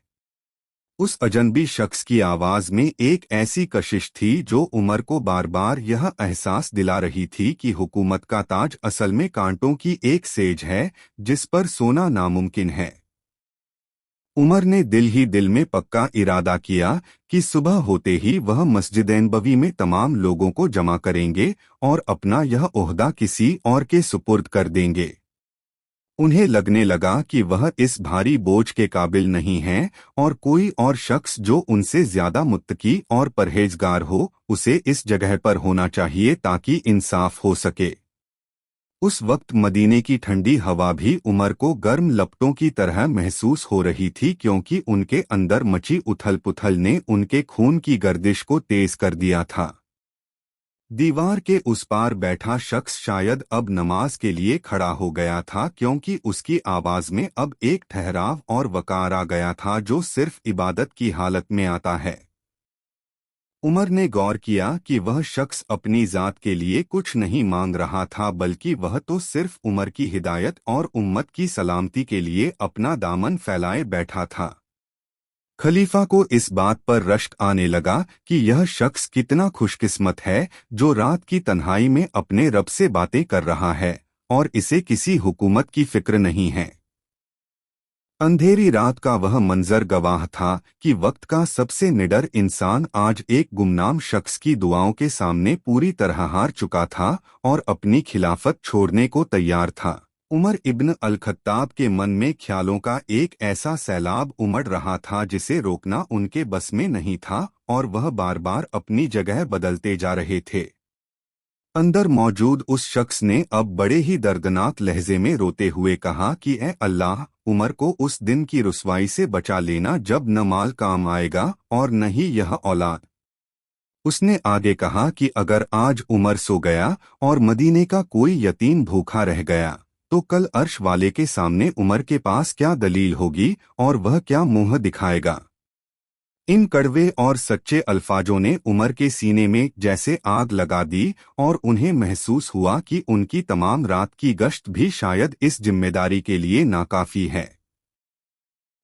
Speaker 1: उस अजनबी शख्स की आवाज में एक ऐसी कशिश थी जो उमर को बार बार यह एहसास दिला रही थी कि हुकूमत का ताज असल में कांटों की एक सेज है जिस पर सोना नामुमकिन है। उमर ने दिल ही दिल में पक्का इरादा किया कि सुबह होते ही वह मस्जिद नबवी में तमाम लोगों को जमा करेंगे और अपना यह ओहदा किसी और के सुपुर्द कर देंगे। उन्हें लगने लगा कि वह इस भारी बोझ के काबिल नहीं हैं और कोई और शख्स जो उनसे ज्यादा मुत्तकी और परहेजगार हो उसे इस जगह पर होना चाहिए ताकि इंसाफ हो सके। उस वक्त मदीने की ठंडी हवा भी उमर को गर्म लपटों की तरह महसूस हो रही थी क्योंकि उनके अंदर मची उथल पुथल ने उनके खून की गर्दिश को तेज कर दिया था। दीवार के उस पार बैठा शख्स शायद अब नमाज के लिए खड़ा हो गया था क्योंकि उसकी आवाज में अब एक ठहराव और वकार आ गया था जो सिर्फ इबादत की हालत में आता है। उमर ने गौर किया कि वह शख्स अपनी जात के लिए कुछ नहीं मांग रहा था बल्कि वह तो सिर्फ उमर की हिदायत और उम्मत की सलामती के लिए अपना दामन फैलाए बैठा था। खलीफा को इस बात पर रश्क आने लगा कि यह शख्स कितना खुशकिस्मत है जो रात की तन्हाई में अपने रब से बातें कर रहा है और इसे किसी हुकूमत की फिक्र नहीं है। अंधेरी रात का वह मंजर गवाह था कि वक्त का सबसे निडर इंसान आज एक गुमनाम शख्स की दुआओं के सामने पूरी तरह हार चुका था और अपनी खिलाफत छोड़ने को तैयार था। उमर इब्न अल-खत्ताब के मन में ख्यालों का एक ऐसा सैलाब उमड़ रहा था जिसे रोकना उनके बस में नहीं था और वह बार बार अपनी जगह बदलते जा रहे थे। अंदर मौजूद उस शख्स ने अब बड़े ही दर्दनाक लहजे में रोते हुए कहा कि ए अल्लाह, उमर को उस दिन की रुसवाई से बचा लेना जब न माल काम आएगा और न ही यह औलाद। उसने आगे कहा कि अगर आज उमर सो गया और मदीने का कोई यतीम भूखा रह गया तो कल अर्श वाले के सामने उमर के पास क्या दलील होगी और वह क्या मुंह दिखाएगा। इन कड़वे और सच्चे अल्फाजों ने उमर के सीने में जैसे आग लगा दी और उन्हें महसूस हुआ कि उनकी तमाम रात की गश्त भी शायद इस जिम्मेदारी के लिए नाकाफी है।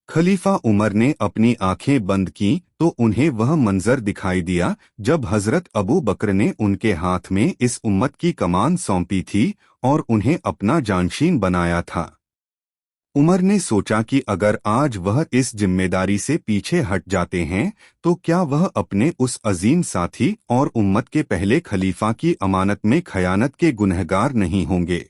Speaker 1: खलीफा उमर ने अपनी आंखें बंद की तो उन्हें वह मंजर दिखाई दिया जब हजरत अबू बकर ने उनके हाथ में इस उम्मत की कमान सौंपी थी और उन्हें अपना जानशीन बनाया था। उमर ने सोचा कि अगर आज वह इस जिम्मेदारी से पीछे हट जाते हैं तो क्या वह अपने उस अजीम साथी और उम्मत के पहले खलीफा की अमानत में खयानत के गुनहगार नहीं होंगे।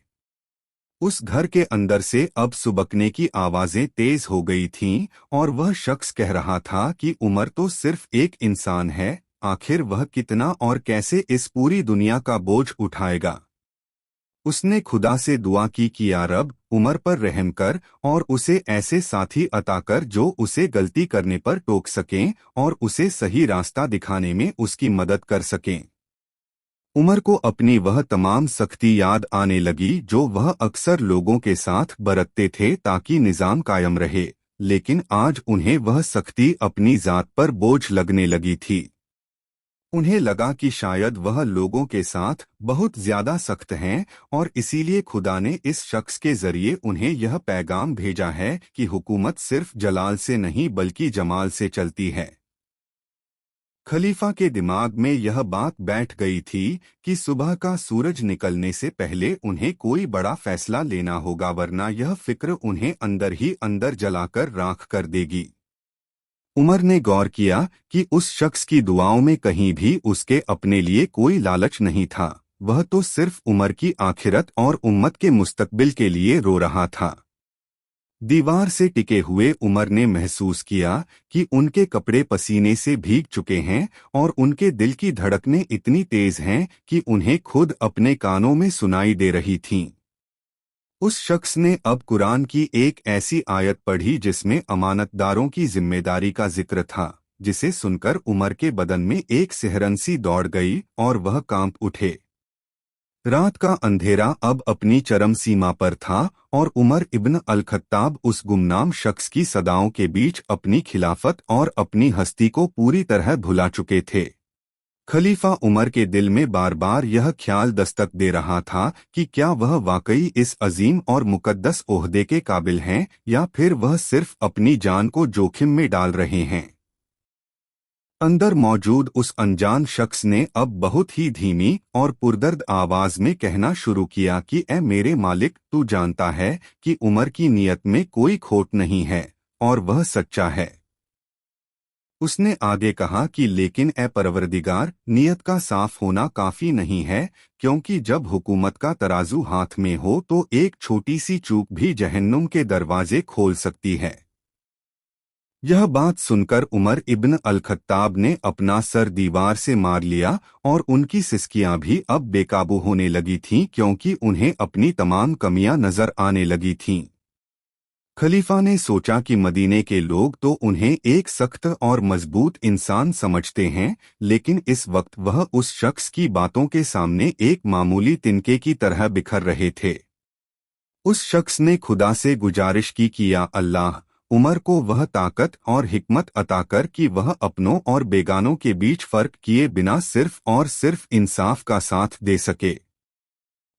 Speaker 1: उस घर के अंदर से अब सुबकने की आवाजें तेज हो गई थीं और वह शख्स कह रहा था कि उमर तो सिर्फ एक इंसान है, आखिर वह कितना और कैसे इस पूरी दुनिया का बोझ उठाएगा। उसने खुदा से दुआ की कि या रब, उमर पर रहम कर और उसे ऐसे साथी अता कर जो उसे गलती करने पर टोक सकें और उसे सही रास्ता दिखाने में उसकी मदद कर सकें। उमर को अपनी वह तमाम सख्ती याद आने लगी जो वह अक्सर लोगों के साथ बरतते थे ताकि निज़ाम कायम रहे, लेकिन आज उन्हें वह सख्ती अपनी जात पर बोझ लगने लगी थी। उन्हें लगा कि शायद वह लोगों के साथ बहुत ज्यादा सख्त हैं और इसीलिए खुदा ने इस शख्स के जरिए उन्हें यह पैगाम भेजा है कि हुकूमत सिर्फ जलाल से नहीं बल्कि जमाल से चलती है। खलीफा के दिमाग में यह बात बैठ गई थी कि सुबह का सूरज निकलने से पहले उन्हें कोई बड़ा फैसला लेना होगा वरना यह फिक्र उन्हें अंदर ही अंदर जलाकर राख कर देगी। उमर ने गौर किया कि उस शख्स की दुआओं में कहीं भी उसके अपने लिए कोई लालच नहीं था, वह तो सिर्फ उमर की आखिरत और उम्मत के मुस्तकबिल के लिए रो रहा था। दीवार से टिके हुए उमर ने महसूस किया कि उनके कपड़े पसीने से भीग चुके हैं और उनके दिल की धड़कनें इतनी तेज हैं कि उन्हें खुद अपने कानों में सुनाई दे रही थीं। उस शख्स ने अब कुरान की एक ऐसी आयत पढ़ी जिसमें अमानतदारों की जिम्मेदारी का जिक्र था, जिसे सुनकर उमर के बदन में एक सिहरन सी दौड़ गई और वह कांप उठे। रात का अंधेरा अब अपनी चरम सीमा पर था और उमर इब्न अल-खत्ताब उस गुमनाम शख्स की सदाओं के बीच अपनी खिलाफत और अपनी हस्ती को पूरी तरह भुला चुके थे। खलीफा उमर के दिल में बार बार यह ख्याल दस्तक दे रहा था कि क्या वह वाकई इस अजीम और मुकद्दस ओहदे के काबिल हैं या फिर वह सिर्फ अपनी जान को जोखिम में डाल रहे हैं। अंदर मौजूद उस अनजान शख्स ने अब बहुत ही धीमी और पुरदर्द आवाज में कहना शुरू किया कि ए मेरे मालिक, तू जानता है कि उमर की नीयत में कोई खोट नहीं है और वह सच्चा है। उसने आगे कहा कि लेकिन ए परवरदिगार, नियत का साफ होना काफी नहीं है, क्योंकि जब हुकूमत का तराजू हाथ में हो तो एक छोटी सी चूक भी जहन्नुम के दरवाजे खोल सकती है। यह बात सुनकर उमर इब्न अल-खत्ताब ने अपना सर दीवार से मार लिया और उनकी सिसकियां भी अब बेकाबू होने लगी थीं क्योंकि उन्हें अपनी तमाम कमियां नजर आने लगी थीं। खलीफा ने सोचा कि मदीने के लोग तो उन्हें एक सख्त और मजबूत इंसान समझते हैं, लेकिन इस वक्त वह उस शख्स की बातों के सामने एक मामूली तिनके की तरह बिखर रहे थे। उस शख्स ने खुदा से गुजारिश की कि या अल्लाह, उमर को वह ताकत और हिकमत अता कर कि वह अपनों और बेगानों के बीच फर्क किए बिना सिर्फ और सिर्फ इंसाफ का साथ दे सके।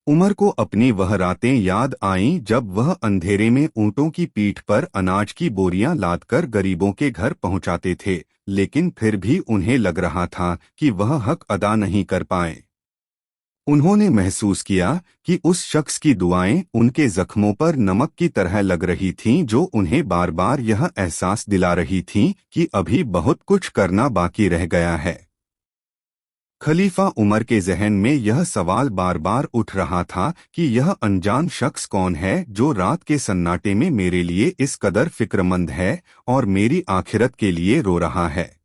Speaker 1: उमर को अपनी वह रातें याद आईं जब वह अंधेरे में ऊंटों की पीठ पर अनाज की बोरियां लादकर गरीबों के घर पहुंचाते थे, लेकिन फिर भी उन्हें लग रहा था कि वह हक अदा नहीं कर पाए। उन्होंने महसूस किया कि उस शख्स की दुआएं उनके जख्मों पर नमक की तरह लग रही थीं, जो उन्हें बार बार यह एहसास दिला रही थीं कि अभी बहुत कुछ करना बाकी रह गया है। खलीफा उमर के जहन में यह सवाल बार बार उठ रहा था कि यह अनजान शख्स कौन है जो रात के सन्नाटे में मेरे लिए इस कदर फिक्रमंद है और मेरी आखिरत के लिए रो रहा है।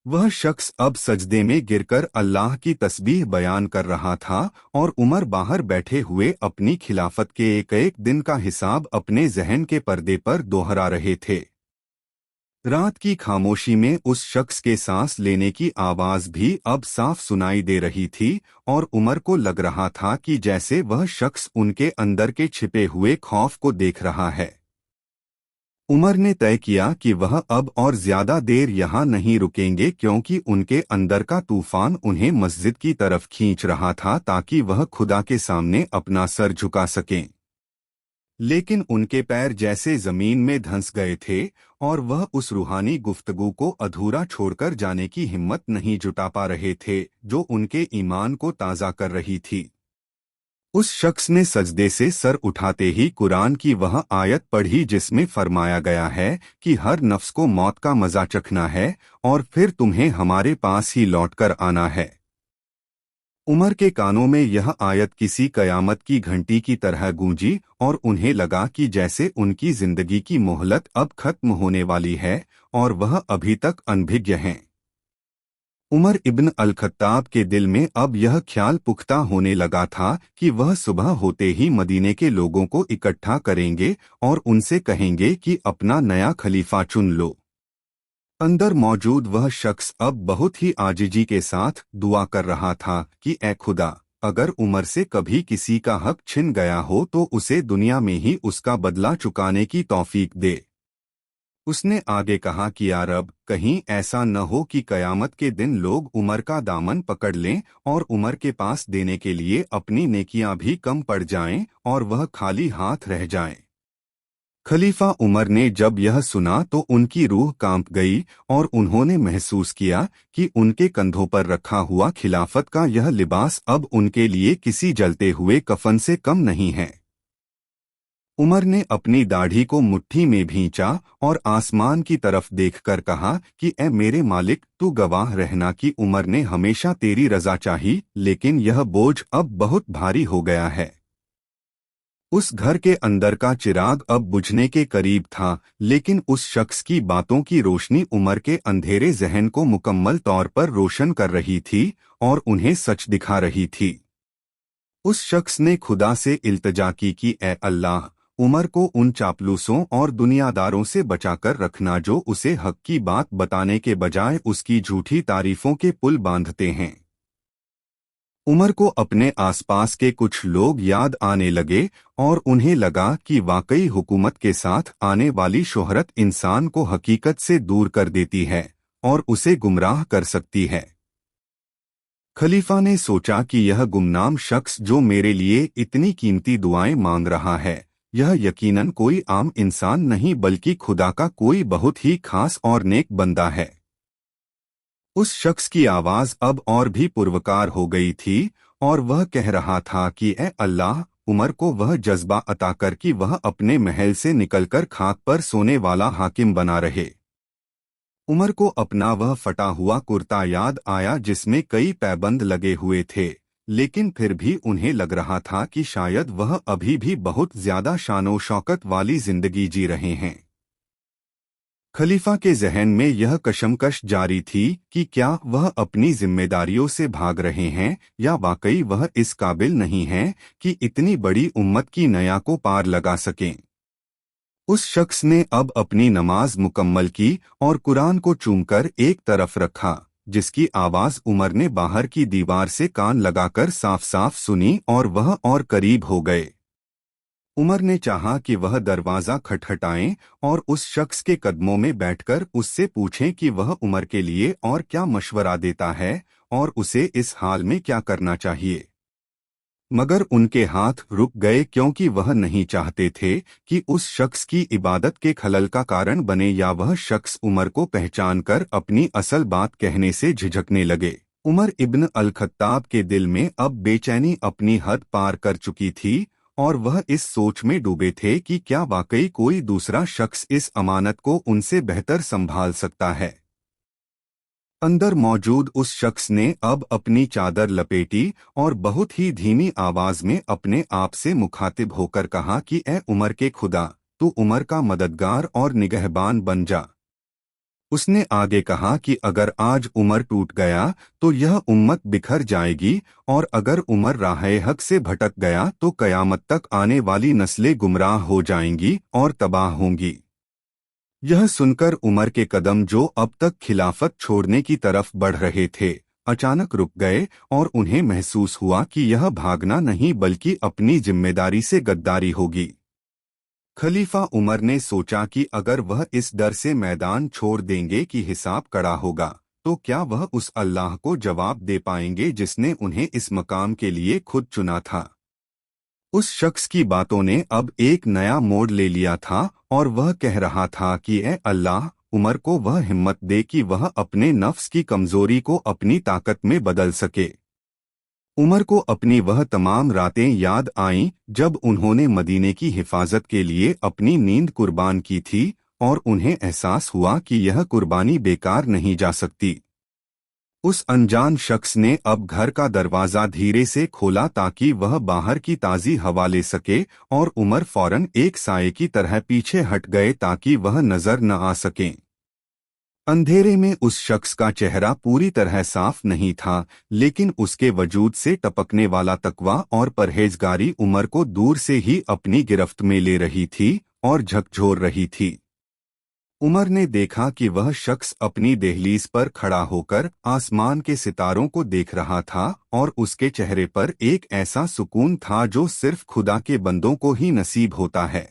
Speaker 1: वह शख्स अब सजदे में गिरकर अल्लाह की तस्बीह बयान कर रहा था और उमर बाहर बैठे हुए अपनी खिलाफत के एक एक दिन का हिसाब अपने जहन के पर्दे पर दोहरा रहे थे। रात की खामोशी में उस शख्स के सांस लेने की आवाज भी अब साफ सुनाई दे रही थी और उमर को लग रहा था कि जैसे वह शख्स उनके अंदर के छिपे हुए खौफ को देख रहा है। उमर ने तय किया कि वह अब और ज्यादा देर यहाँ नहीं रुकेंगे क्योंकि उनके अंदर का तूफान उन्हें मस्जिद की तरफ खींच रहा था ताकि वह खुदा के सामने अपना सर झुका सकें। लेकिन उनके पैर जैसे जमीन में धंस गए थे और वह उस रूहानी गुफ्तगू को अधूरा छोड़कर जाने की हिम्मत नहीं जुटा पा रहे थे जो उनके ईमान को ताज़ा कर रही थी। उस शख्स ने सजदे से सर उठाते ही कुरान की वह आयत पढ़ी जिसमें फरमाया गया है कि हर नफ्स को मौत का मजा चखना है और फिर तुम्हें हमारे पास ही लौटकर आना है। उमर के कानों में यह आयत किसी कयामत की घंटी की तरह गूंजी और उन्हें लगा कि जैसे उनकी जिंदगी की मोहलत अब खत्म होने वाली है और वह अभी तक अनभिज्ञ हैं। उमर इब्न अल-खत्ताब के दिल में अब यह ख्याल पुख्ता होने लगा था कि वह सुबह होते ही मदीने के लोगों को इकट्ठा करेंगे और उनसे कहेंगे कि अपना नया खलीफा चुन लो। अंदर मौजूद वह शख्स अब बहुत ही आजिजी के साथ दुआ कर रहा था कि ए खुदा, अगर उमर से कभी किसी का हक छिन गया हो तो उसे दुनिया में ही उसका बदला चुकाने की तौफीक दे। उसने आगे कहा कि या रब, कहीं ऐसा न हो कि कयामत के दिन लोग उमर का दामन पकड़ लें और उमर के पास देने के लिए अपनी नेकियां भी कम पड़ जाएं और वह खाली हाथ रह जाएं। खलीफा उमर ने जब यह सुना तो उनकी रूह कांप गई और उन्होंने महसूस किया कि उनके कंधों पर रखा हुआ खिलाफत का यह लिबास अब उनके लिए किसी जलते हुए कफन से कम नहीं है। उमर ने अपनी दाढ़ी को मुट्ठी में भींचा और आसमान की तरफ देखकर कहा कि ए मेरे मालिक, तू गवाह रहना कि उमर ने हमेशा तेरी रजा चाही, लेकिन यह बोझ अब बहुत भारी हो गया है। उस घर के अंदर का चिराग अब बुझने के करीब था, लेकिन उस शख्स की बातों की रोशनी उमर के अंधेरे जहन को मुकम्मल तौर पर रोशन कर रही थी और उन्हें सच दिखा रही थी। उस शख्स ने खुदा से इल्तिजा की कि ए अल्लाह, उमर को उन चापलूसों और दुनियादारों से बचाकर रखना जो उसे हक की बात बताने के बजाय उसकी झूठी तारीफों के पुल बांधते हैं। उमर को अपने आसपास के कुछ लोग याद आने लगे और उन्हें लगा कि वाकई हुकूमत के साथ आने वाली शोहरत इंसान को हकीकत से दूर कर देती है और उसे गुमराह कर सकती है। खलीफा ने सोचा कि यह गुमनाम शख्स जो मेरे लिए इतनी कीमती दुआएं मांग रहा है, यह यकीनन कोई आम इंसान नहीं बल्कि खुदा का कोई बहुत ही खास और नेक बंदा है। उस शख्स की आवाज अब और भी पुरवकार हो गई थी और वह कह रहा था कि ए अल्लाह, उमर को वह जज्बा अता कर कि वह अपने महल से निकलकर खाक पर सोने वाला हाकिम बना रहे। उमर को अपना वह फटा हुआ कुर्ता याद आया जिसमें कई पैबंद लगे हुए थे, लेकिन फिर भी उन्हें लग रहा था कि शायद वह अभी भी बहुत ज्यादा शानो शौकत वाली जिंदगी जी रहे हैं। खलीफा के जहन में यह कशमकश जारी थी कि क्या वह अपनी जिम्मेदारियों से भाग रहे हैं या वाकई वह इस काबिल नहीं हैं कि इतनी बड़ी उम्मत की नया को पार लगा सकें। उस शख्स ने अब अपनी नमाज मुकम्मल की और कुरान को चूमकर एक तरफ रखा, जिसकी आवाज उमर ने बाहर की दीवार से कान लगाकर साफ साफ सुनी और वह और करीब हो गए। उमर ने चाहा कि वह दरवाज़ा खटखटाएं और उस शख्स के कदमों में बैठकर उससे पूछें कि वह उमर के लिए और क्या मशवरा देता है और उसे इस हाल में क्या करना चाहिए। मगर उनके हाथ रुक गए क्योंकि वह नहीं चाहते थे कि उस शख्स की इबादत के खलल का कारण बने या वह शख्स उमर को पहचानकर अपनी असल बात कहने से झिझकने लगे। उमर इब्न अल-खत्ताब के दिल में अब बेचैनी अपनी हद पार कर चुकी थी और वह इस सोच में डूबे थे कि क्या वाकई कोई दूसरा शख्स इस अमानत को उनसे बेहतर संभाल सकता है। अंदर मौजूद उस शख्स ने अब अपनी चादर लपेटी और बहुत ही धीमी आवाज में अपने आप से मुखातिब होकर कहा कि ए उमर के खुदा, तू उमर का मददगार और निगहबान बन जा। उसने आगे कहा कि अगर आज उमर टूट गया तो यह उम्मत बिखर जाएगी और अगर उमर राहे हक से भटक गया तो कयामत तक आने वाली नस्लें गुमराह हो जाएंगी और तबाह होंगी। यह सुनकर उमर के कदम जो अब तक खिलाफत छोड़ने की तरफ बढ़ रहे थे, अचानक रुक गए और उन्हें महसूस हुआ कि यह भागना नहीं बल्कि अपनी जिम्मेदारी से गद्दारी होगी। खलीफा उमर ने सोचा कि अगर वह इस डर से मैदान छोड़ देंगे कि हिसाब कड़ा होगा, तो क्या वह उस अल्लाह को जवाब दे पाएंगे जिसने उन्हें इस मकाम के लिए खुद चुना था। उस शख्स की बातों ने अब एक नया मोड़ ले लिया था और वह कह रहा था कि ए अल्लाह, उमर को वह हिम्मत दे कि वह अपने नफ्स की कमजोरी को अपनी ताकत में बदल सके। उमर को अपनी वह तमाम रातें याद आईं जब उन्होंने मदीने की हिफाजत के लिए अपनी नींद कुर्बान की थी और उन्हें एहसास हुआ कि यह कुर्बानी बेकार नहीं जा सकती। उस अनजान शख्स ने अब घर का दरवाज़ा धीरे से खोला ताकि वह बाहर की ताज़ी हवा ले सके और उमर फौरन एक साये की तरह पीछे हट गए ताकि वह नजर न आ सकें। अंधेरे में उस शख्स का चेहरा पूरी तरह साफ नहीं था, लेकिन उसके वजूद से टपकने वाला तकवा और परहेजगारी उमर को दूर से ही अपनी गिरफ्त में ले रही थी और झकझोर रही थी। उमर ने देखा कि वह शख्स अपनी दहलीज पर खड़ा होकर आसमान के सितारों को देख रहा था और उसके चेहरे पर एक ऐसा सुकून था जो सिर्फ खुदा के बंदों को ही नसीब होता है।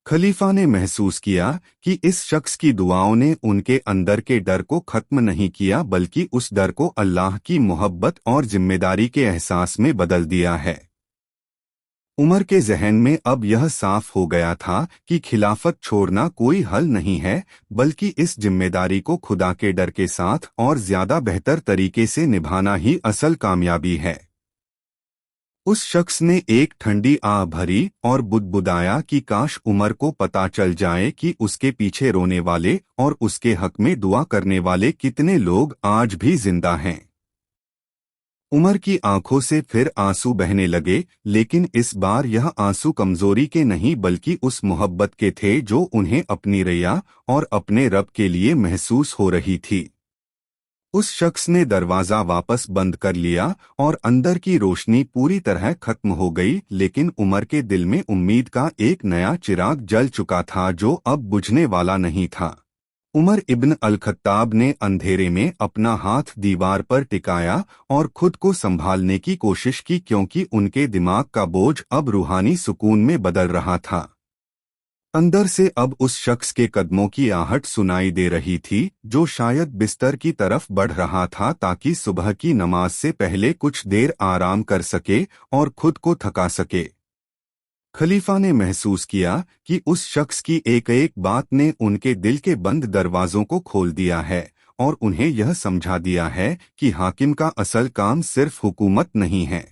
Speaker 1: खलीफा ने महसूस किया कि इस शख्स की दुआओं ने उनके अंदर के डर को खत्म नहीं किया बल्कि उस डर को अल्लाह की मोहब्बत और जिम्मेदारी के एहसास में बदल दिया है। उमर के जहन में अब यह साफ हो गया था कि खिलाफत छोड़ना कोई हल नहीं है, बल्कि इस जिम्मेदारी को खुदा के डर के साथ और ज्यादा बेहतर तरीके से निभाना ही असल कामयाबी है। उस शख्स ने एक ठंडी आह भरी और बुदबुदाया कि काश उमर को पता चल जाए कि उसके पीछे रोने वाले और उसके हक में दुआ करने वाले कितने लोग आज भी जिंदा हैं। उमर की आंखों से फिर आंसू बहने लगे, लेकिन इस बार यह आंसू कमजोरी के नहीं बल्कि उस मोहब्बत के थे जो उन्हें अपनी रया और अपने रब के लिए महसूस हो रही थी। उस शख्स ने दरवाज़ा वापस बंद कर लिया और अंदर की रोशनी पूरी तरह खत्म हो गई, लेकिन उमर के दिल में उम्मीद का एक नया चिराग जल चुका था जो अब बुझने वाला नहीं था। उमर इब्न अल-खत्ताब ने अंधेरे में अपना हाथ दीवार पर टिकाया और खुद को संभालने की कोशिश की, क्योंकि उनके दिमाग का बोझ अब रूहानी सुकून में बदल रहा था। अंदर से अब उस शख्स के कदमों की आहट सुनाई दे रही थी, जो शायद बिस्तर की तरफ बढ़ रहा था ताकि सुबह की नमाज से पहले कुछ देर आराम कर सके और खुद को थका सके। खलीफा ने महसूस किया कि उस शख्स की एक एक बात ने उनके दिल के बंद दरवाजों को खोल दिया है और उन्हें यह समझा दिया है कि हाकिम का असल काम सिर्फ हुकूमत नहीं है।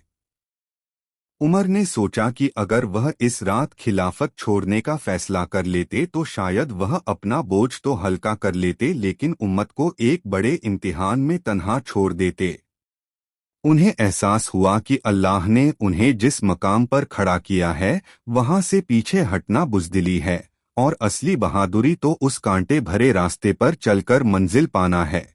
Speaker 1: उमर ने सोचा कि अगर वह इस रात खिलाफत छोड़ने का फैसला कर लेते तो शायद वह अपना बोझ तो हल्का कर लेते, लेकिन उम्मत को एक बड़े इम्तिहान में तन्हा छोड़ देते। उन्हें एहसास हुआ कि अल्लाह ने उन्हें जिस मकाम पर खड़ा किया है वहां से पीछे हटना बुज़दिली है, और असली बहादुरी तो उस कांटे भरे रास्ते पर चलकर मंजिल पाना है।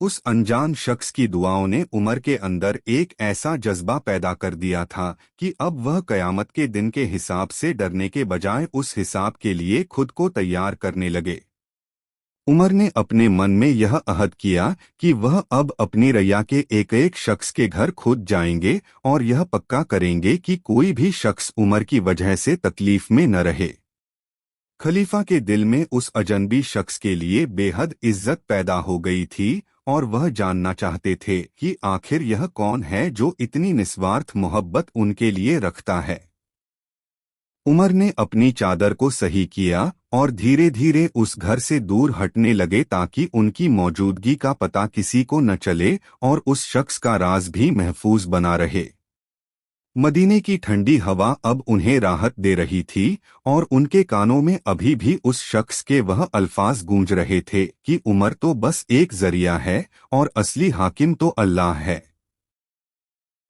Speaker 1: उस अनजान शख्स की दुआओं ने उमर के अंदर एक ऐसा जज्बा पैदा कर दिया था कि अब वह कयामत के दिन के हिसाब से डरने के बजाय उस हिसाब के लिए खुद को तैयार करने लगे। उमर ने अपने मन में यह अहद किया कि वह अब अपनी रैया के एक एक शख्स के घर खुद जाएंगे और यह पक्का करेंगे कि कोई भी शख्स उमर की वजह से तकलीफ में न रहे। खलीफा के दिल में उस अजनबी शख्स के लिए बेहद इज्जत पैदा हो गई थी और वह जानना चाहते थे कि आखिर यह कौन है जो इतनी निस्वार्थ मोहब्बत उनके लिए रखता है। उमर ने अपनी चादर को सही किया और धीरे धीरे उस घर से दूर हटने लगे ताकि उनकी मौजूदगी का पता किसी को न चले और उस शख्स का राज भी महफूज बना रहे। मदीने की ठंडी हवा अब उन्हें राहत दे रही थी और उनके कानों में अभी भी उस शख्स के वह अल्फाज गूंज रहे थे कि उमर तो बस एक जरिया है और असली हाकिम तो अल्लाह है।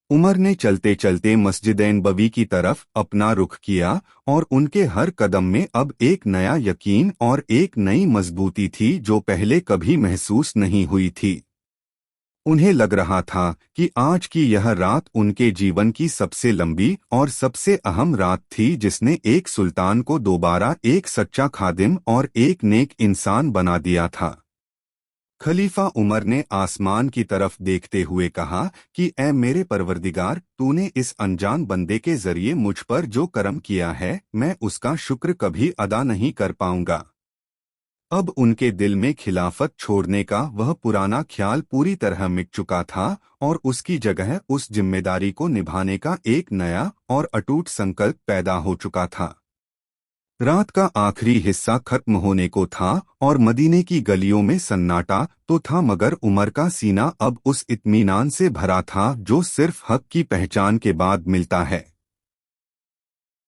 Speaker 1: उमर ने चलते चलते मस्जिद नबवी की तरफ अपना रुख किया और उनके हर कदम में अब एक नया यकीन और एक नई मजबूती थी जो पहले कभी महसूस नहीं हुई थी। उन्हें लग रहा था कि आज की यह रात उनके जीवन की सबसे लंबी और सबसे अहम रात थी, जिसने एक सुल्तान को दोबारा एक सच्चा खादिम और एक नेक इंसान बना दिया था। खलीफा उमर ने आसमान की तरफ देखते हुए कहा कि ऐ मेरे परवरदिगार, तूने इस अनजान बंदे के जरिए मुझ पर जो करम किया है मैं उसका शुक्र कभी अदा नहीं कर पाऊंगा। अब उनके दिल में खिलाफत छोड़ने का वह पुराना ख्याल पूरी तरह मिट चुका था और उसकी जगह उस जिम्मेदारी को निभाने का एक नया और अटूट संकल्प पैदा हो चुका था। रात का आखिरी हिस्सा खत्म होने को था और मदीने की गलियों में सन्नाटा तो था, मगर उमर का सीना अब उस इत्मीनान से भरा था जो सिर्फ हक की पहचान के बाद मिलता है।